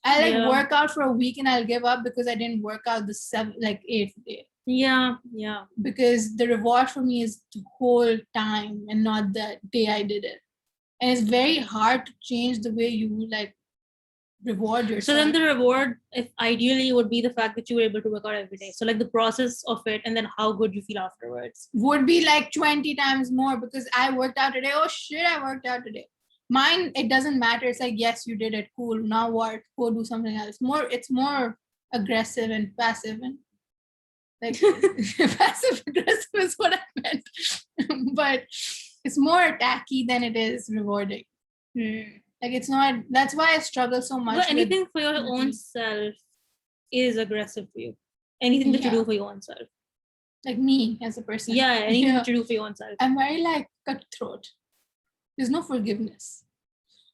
Speaker 1: I work out for a week and I'll give up because I didn't work out the 8th day.
Speaker 2: Yeah.
Speaker 1: Because the reward for me is the whole time and not the day I did it. And it's very hard to change the way you reward yourself.
Speaker 2: So then the reward, if ideally, would be the fact that you were able to work out every day. So the process of it and then how good you feel afterwards.
Speaker 1: Would be 20 times more because I worked out today. Oh shit, I worked out today. Mine, it doesn't matter. It's yes, you did it. Cool. Now what? Go do something else. It's more aggressive and passive and passive aggressive is what I meant. But it's more attacky than it is rewarding. It's not. That's why I struggle so much.
Speaker 2: But anything for your own self is aggressive for you. Anything that you do for your own self.
Speaker 1: Me as a person.
Speaker 2: Yeah, anything that you do for your own self.
Speaker 1: I'm very cutthroat. There's no forgiveness.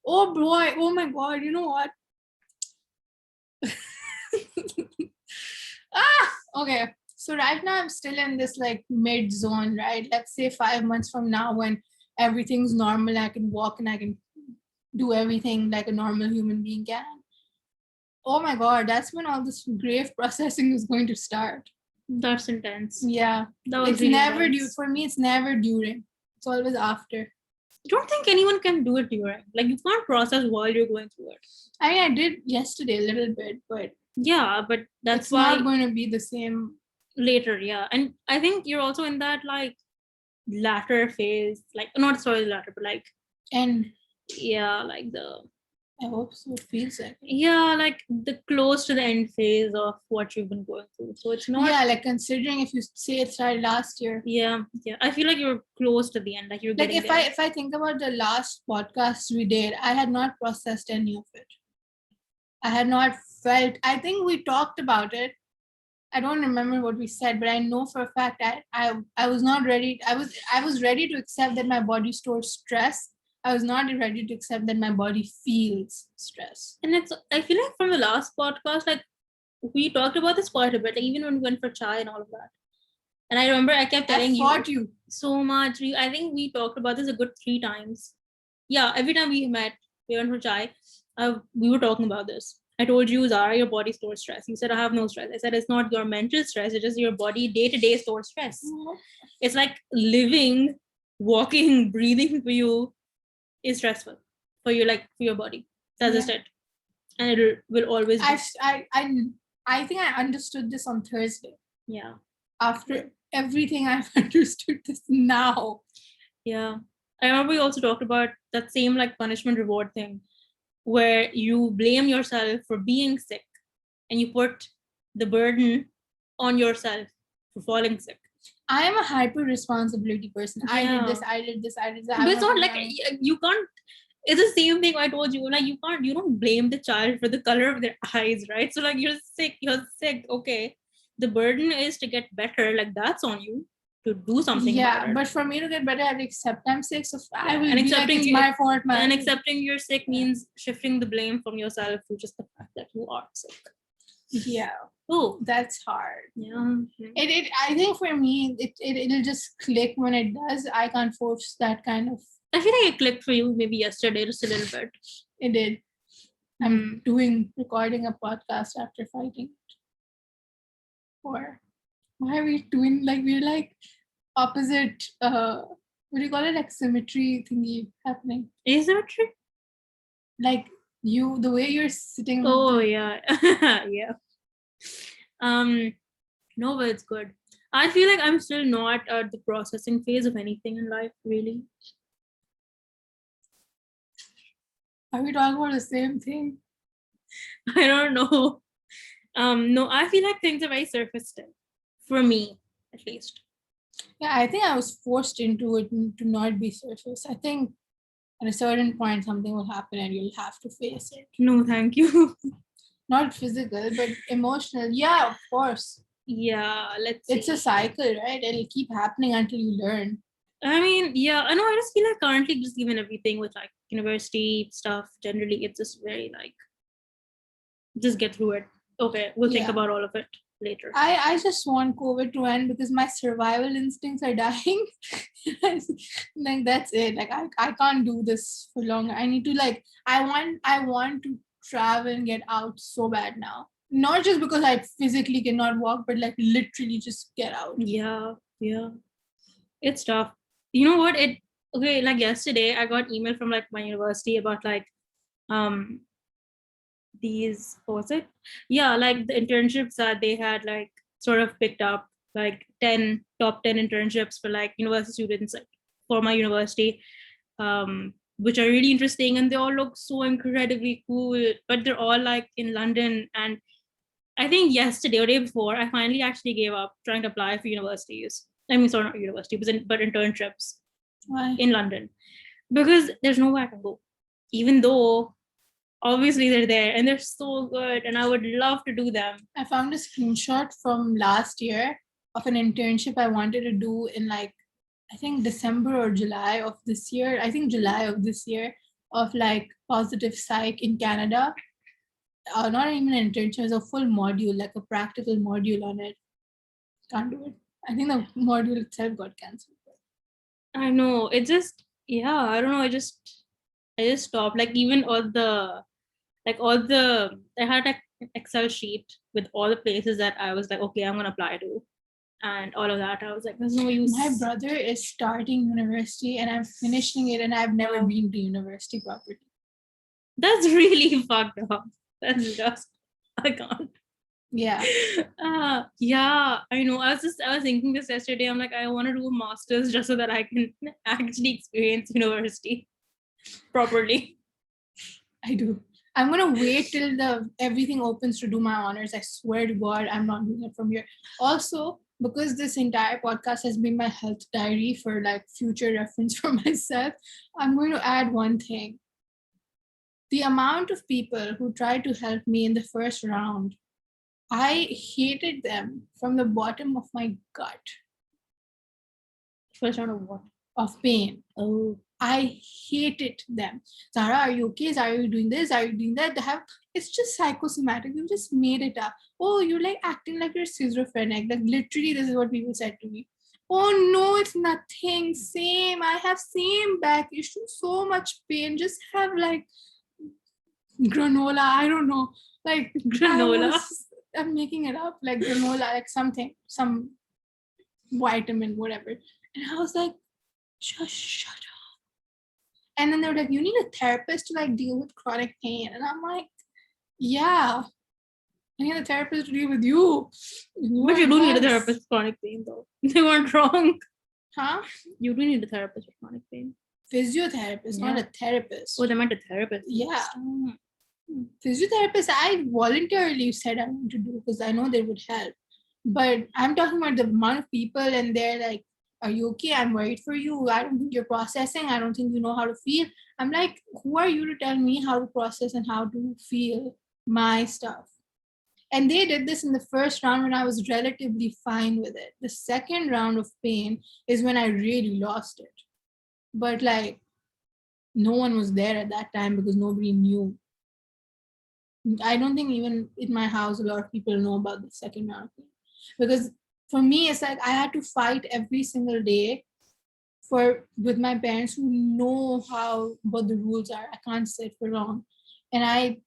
Speaker 1: Oh boy, oh my God, you know what? Okay. So right now I'm still in this mid zone, right? Let's say 5 months from now when everything's normal, I can walk and I can do everything like a normal human being can. Oh my God, that's when all this grave processing is going to start.
Speaker 2: That's intense.
Speaker 1: Yeah. It's really never due. For me, it's never during. It's always after.
Speaker 2: I don't think anyone can do it during. You can't process while you're going through it.
Speaker 1: I mean, I did yesterday a little bit, but
Speaker 2: yeah, but that's
Speaker 1: why it's not going to be the same
Speaker 2: later. Yeah, and I think you're also in that latter phase, not sorry latter, but
Speaker 1: and
Speaker 2: yeah,
Speaker 1: I hope so. It feels like it.
Speaker 2: Yeah, like the close to the end phase of what you've been going through. So it's not.
Speaker 1: Yeah, like considering if you say it started last year.
Speaker 2: Yeah. I feel like you're close to the end. Like you're
Speaker 1: Like
Speaker 2: getting
Speaker 1: if I think about the last podcast we did, I had not processed any of it. I had not felt. I think we talked about it. I don't remember what we said, but I know for a fact I was not ready. I was ready to accept that my body stores stress. I was not ready to accept that my body feels stress.
Speaker 2: And I feel like from the last podcast, like we talked about this quite a bit, like even when we went for chai and all of that. And I remember I kept telling
Speaker 1: you
Speaker 2: so much. I think we talked about this a good 3 times. Yeah, every time we met, we went for chai, we were talking about this. I told you, Zara, your body stores stress. You said, I have no stress. I said, it's not your mental stress, it's just your body day-to-day stores stress. Mm-hmm. It's like living, walking, breathing for you is stressful for you, like for your body. That's just it. And it will always be.
Speaker 1: I think I understood this on Thursday.
Speaker 2: Yeah.
Speaker 1: After everything, I've understood this now.
Speaker 2: Yeah. I remember we also talked about that same like punishment reward thing where you blame yourself for being sick and you put the burden on yourself for falling sick.
Speaker 1: I am a hyper responsibility person. Yeah. I did this.
Speaker 2: But it's not like you can't. It's the same thing I told you. Like you don't blame the child for the color of their eyes, right? So like you're sick. Okay. The burden is to get better. Like that's on you to do something.
Speaker 1: Yeah, but for me to get better, I have to accept I'm sick. So I will be like, it's my fault, man.
Speaker 2: And accepting you're sick means shifting the blame from yourself to just the fact that you are sick.
Speaker 1: Yeah.
Speaker 2: Oh,
Speaker 1: that's hard.
Speaker 2: Yeah.
Speaker 1: It I think for me, it'll just click when it does. I can't force that kind of.
Speaker 2: I feel like it clicked for you maybe yesterday, just a little bit.
Speaker 1: It did. I'm recording a podcast after fighting. Or why are we doing like we're like opposite? What do you call it? Like symmetry thingy happening.
Speaker 2: Asymmetry?
Speaker 1: Like the way you're sitting.
Speaker 2: Oh yeah, yeah. No, but it's good. I feel like I'm still not at the processing phase of anything in life, really.
Speaker 1: Are we talking about the same thing?
Speaker 2: I don't know. No, I feel like things are very surface still. For me, at least.
Speaker 1: Yeah, I think I was forced into it to not be surface. I think at a certain point something will happen and you'll have to face it.
Speaker 2: No, thank you.
Speaker 1: Not physical, but emotional. Yeah, of course.
Speaker 2: Yeah,
Speaker 1: It's a cycle, right? It'll keep happening until you learn.
Speaker 2: I mean, yeah, I know. I just feel like currently, just given everything with like university stuff, generally, it's just very like, just get through it. Okay, we'll think about all of it later.
Speaker 1: I just want COVID to end because my survival instincts are dying. Like that's it. Like I can't do this for long. I need to like I want to travel and get out so bad now. Not just because I physically cannot walk, but like literally just get out.
Speaker 2: Yeah. It's tough. You know what? Like yesterday I got email from like my university about like these, what was it? Yeah, like the internships that they had like sort of picked up, like top 10 internships for like university students like, for my university, which are really interesting and they all look so incredibly cool, but they're all like in London. And I think yesterday or day before, I finally actually gave up trying to apply for universities. I mean, sorry, not university, but internships.
Speaker 1: Why?
Speaker 2: In London. Because there's nowhere I can go. Even though obviously they're there and they're so good and I would love to do them.
Speaker 1: I found a screenshot from last year of an internship I wanted to do in like, I think December or July of this year. I think July of this year, of like positive psych in Canada. Not even an internship, it's a full module, like a practical module on it. Can't do it. I think the module itself got cancelled.
Speaker 2: I know. It just, yeah, I don't know. I just stopped. Like even I had like an Excel sheet with all the places that I was like, okay, I'm gonna apply to. And all of that, I was like, there's no use.
Speaker 1: My brother is starting university and I'm finishing it and I've never been to university properly.
Speaker 2: That's really fucked up. That's just, I can't.
Speaker 1: Yeah.
Speaker 2: Yeah, I know. I was thinking this yesterday. I'm like, I want to do a master's just so that I can actually experience university properly.
Speaker 1: I do. I'm gonna wait till everything opens to do my honors. I swear to God, I'm not doing it from here. Also, because this entire podcast has been my health diary for like future reference for myself, I'm going to add one thing. The amount of people who tried to help me in the first round, I hated them from the bottom of my gut.
Speaker 2: First round of what?
Speaker 1: Of pain.
Speaker 2: Oh.
Speaker 1: I hated them. Zara, are you okay? Are you doing this? Are you doing that? It's just psychosomatic. You just made it up. Oh, you're like acting like you're schizophrenic. Like literally, this is what people said to me. Oh no, it's nothing. Same. I have same back issue. So much pain. Just have like granola. I don't know. Like
Speaker 2: granola.
Speaker 1: I'm making it up. Like granola, like something, some vitamin, whatever. And I was like, just shut up. And then they were like, you need a therapist to like deal with chronic pain. And I'm like, yeah, I need a therapist to deal with you.
Speaker 2: But you do need a therapist with chronic pain though. They weren't wrong.
Speaker 1: Huh?
Speaker 2: You do need a therapist with chronic pain.
Speaker 1: Physiotherapist, not a therapist.
Speaker 2: Oh, they meant a therapist.
Speaker 1: Yeah. Physiotherapist, I voluntarily said I want to do because I know they would help. But I'm talking about the amount of people and they're like, are you okay? I'm worried for you. I don't think you're processing. I don't think you know how to feel. I'm like, who are you to tell me how to process and how to feel my stuff? And they did this in the first round when I was relatively fine with it. The second round of pain is when I really lost it. But like, no one was there at that time because nobody knew. I don't think even in my house, a lot of people know about the second round of pain. Because for me, it's like I had to fight every single day with my parents who know what the rules are. I can't sit for long. And I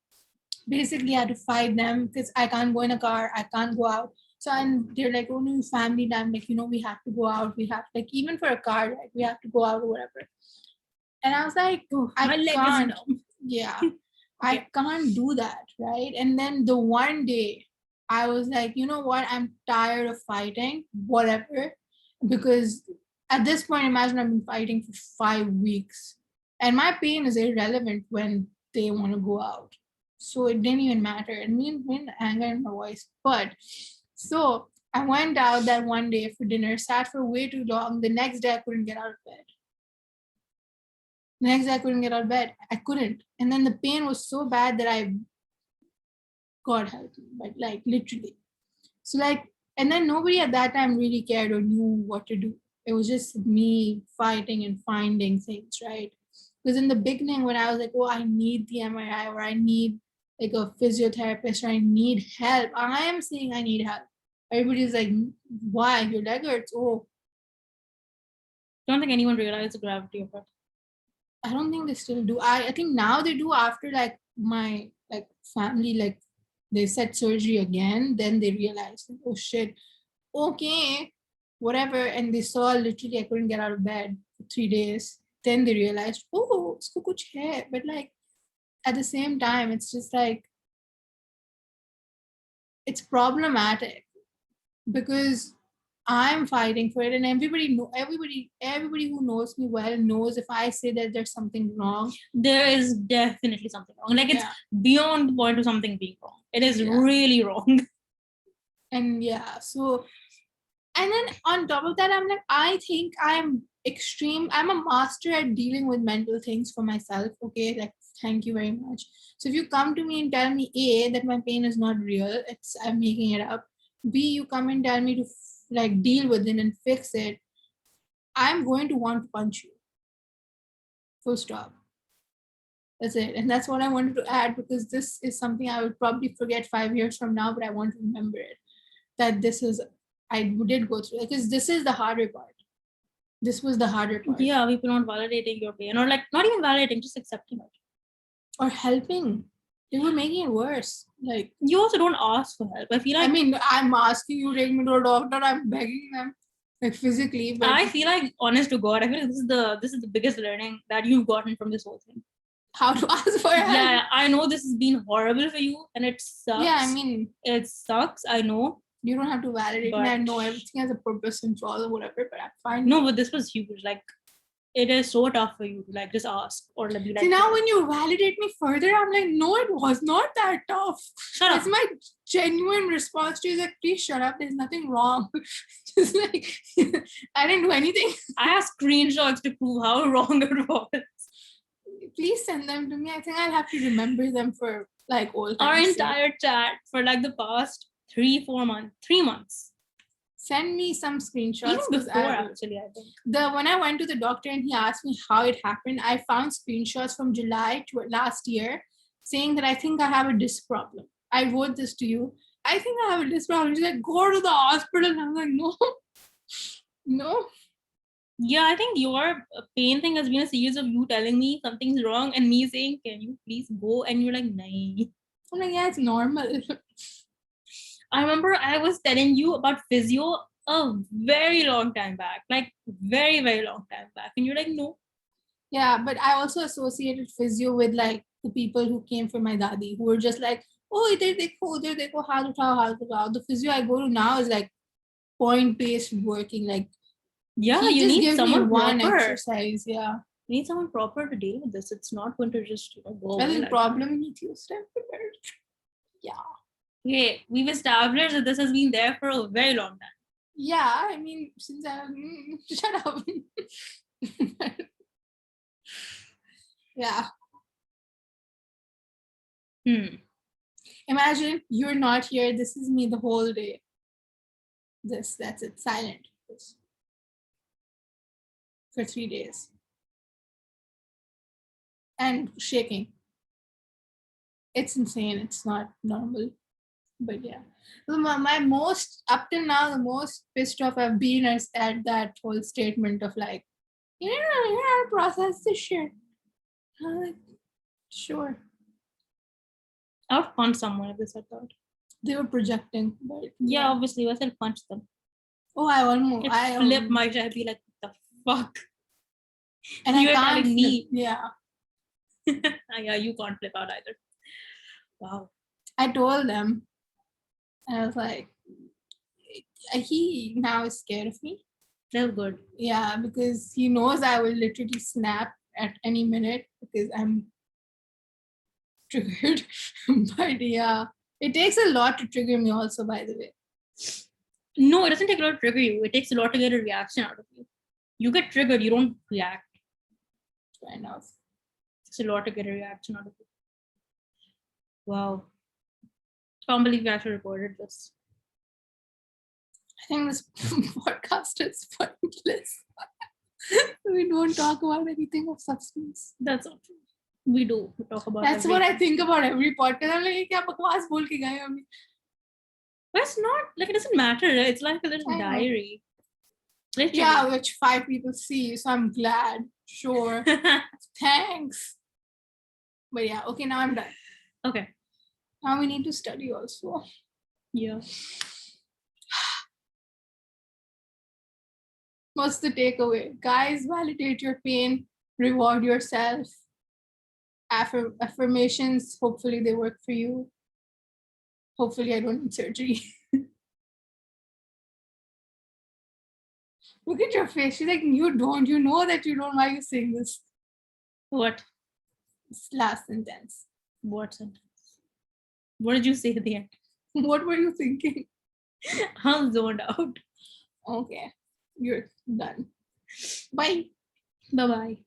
Speaker 1: basically had to fight them because I can't go in a car, I can't go out. So and they're like, oh no, family time, like, we have to go out. We have like even for a car ride, we have to go out or whatever. And I was like, I can't. Yeah. I can't do that, right? And then the one day I was like, you know what? I'm tired of fighting, whatever. Because at this point, imagine I've been fighting for 5 weeks. And my pain is irrelevant when they want to go out. So it didn't even matter. It mean anger in my voice. But so I went out that one day for dinner, sat for way too long. The next day I couldn't get out of bed. The next day I couldn't get out of bed. I couldn't. And then the pain was so bad that God help me, but like literally. So like, and then nobody at that time really cared or knew what to do. It was just me fighting and finding things, right? Because in the beginning, when I was like, oh, I need the MRI or I need like a physiotherapist or I need help, I am saying I need help. Everybody's like, why? Your leg hurts? Oh.
Speaker 2: Don't think anyone realized the gravity of it.
Speaker 1: I don't think they still do. I think now they do after like my like family, like they said surgery again, then they realized, oh shit, okay, whatever. And they saw literally I couldn't get out of bed for 3 days. Then they realized, oh, usko kuch hai. But like at the same time, it's just like it's problematic because I'm fighting for it, and everybody who knows me well knows if I say that there's something wrong,
Speaker 2: there is definitely something wrong. Like it's beyond the point of something being wrong. It is really wrong.
Speaker 1: And so, and then on top of that, I'm like, I think I'm a master at dealing with mental things for myself. Okay, like thank you very much. So if you come to me and tell me A, that my pain is not real, I'm making it up. B, you come and tell me to like deal with it and fix it, I'm going to want to punch you. Full stop. That's it. And that's what I wanted to add because this is something I would probably forget 5 years from now, but I want to remember it. That I did go through because this is the harder part. This was the harder part.
Speaker 2: Yeah, people not validating your pain or like not even validating, just accepting it.
Speaker 1: Or helping. They were making it worse. Like
Speaker 2: you also don't ask for help. I feel like
Speaker 1: I'm asking you to take me to a doctor. I'm begging them, like physically. But
Speaker 2: I feel like, honest to God, I feel like this is the biggest learning that you've gotten from this whole thing.
Speaker 1: How to ask for help.
Speaker 2: Yeah, I know this has been horrible for you, and it sucks.
Speaker 1: Yeah,
Speaker 2: it sucks. I know.
Speaker 1: You don't have to validate me. I know everything has a purpose and all or whatever, but I'm fine.
Speaker 2: No, but this was huge. Like it is so tough for you to like just ask or be like.
Speaker 1: See, now when you validate me further, I'm like, no, it was not that tough. That's my genuine response to you. Like, please shut up. There's nothing wrong. Just like, I didn't do anything.
Speaker 2: I have screenshots to prove how wrong it was.
Speaker 1: Please send them to me. I think I'll have to remember them for like old
Speaker 2: Our
Speaker 1: times.
Speaker 2: entire chat for like the past 3 months.
Speaker 1: Send me some screenshots.
Speaker 2: Even before, actually, I think.
Speaker 1: When I went to the doctor and he asked me how it happened, I found screenshots from July to last year saying that I think I have a disc problem. I wrote this to you. I think I have a disc problem. He's like, go to the hospital. And I'm like, no. No.
Speaker 2: Yeah, I think your pain thing has been a series of you telling me something's wrong and me saying, can you please go? And you're like, nah.
Speaker 1: I'm like, yeah, it's normal.
Speaker 2: I remember I was telling you about physio a very long time back, like very, very long time back. And you're like, no.
Speaker 1: Yeah, but I also associated physio with like the people who came for my dadi, who were just like, oh, idhar dekho, haath uthao. The physio I go to now is like point-based working. Like,
Speaker 2: yeah,
Speaker 1: he
Speaker 2: you
Speaker 1: just
Speaker 2: need
Speaker 1: gives
Speaker 2: someone
Speaker 1: me one
Speaker 2: proper.
Speaker 1: exercise. Yeah.
Speaker 2: You need someone proper to deal with this. It's not going to just go
Speaker 1: That's
Speaker 2: away.
Speaker 1: the
Speaker 2: like
Speaker 1: problem in Ethiopia. Yeah.
Speaker 2: Okay, we've established that this has been there for a very long time.
Speaker 1: Yeah, I mean, since shut up. Yeah. Imagine you're not here. This is me the whole day. That's it. Silent. For 3 days. And shaking. It's insane. It's not normal. But yeah. My most, up till now, the most pissed off I've been is at that whole statement of like, you know how to process this shit. I'm like, sure.
Speaker 2: I would punch someone if they said that.
Speaker 1: They were projecting, but
Speaker 2: yeah, obviously I said punch them.
Speaker 1: Oh, I almost
Speaker 2: flip my head, be like, what the fuck?
Speaker 1: And
Speaker 2: you're
Speaker 1: telling
Speaker 2: me.
Speaker 1: Yeah.
Speaker 2: Yeah, you can't flip out either. Wow.
Speaker 1: I told them, and I was like, he now is scared of me.
Speaker 2: That's good.
Speaker 1: Yeah, because he knows I will literally snap at any minute because I'm triggered. But yeah, it takes a lot to trigger me also, by the way.
Speaker 2: No, it doesn't take a lot to trigger you. It takes a lot to get a reaction out of you. You get triggered, you don't react.
Speaker 1: Fair enough.
Speaker 2: It's a lot to get a reaction out of you. Wow. Can't believe we actually recorded this.
Speaker 1: I think this podcast is pointless. We don't talk about anything of substance.
Speaker 2: That's not true. We do. We talk about
Speaker 1: That's what I think about every podcast. I'm like, kya bakwas bol ke gaye hum?
Speaker 2: But it's not, like, it doesn't matter. It's like a little diary. Literally.
Speaker 1: Yeah, which 5 people see, so I'm glad. Sure. Thanks. But yeah, okay, now I'm done.
Speaker 2: Okay.
Speaker 1: Now we need to study also.
Speaker 2: Yeah.
Speaker 1: What's the takeaway? Guys, validate your pain, reward yourself. Affirmations, hopefully they work for you. Hopefully I don't need surgery. Look at your face. She's like, you don't. You know that you don't. Why are you saying this?
Speaker 2: What?
Speaker 1: This last sentence.
Speaker 2: What sentence? What did you say at the end?
Speaker 1: What were you thinking?
Speaker 2: I'm zoned out.
Speaker 1: Okay. You're done. Bye.
Speaker 2: Bye-bye.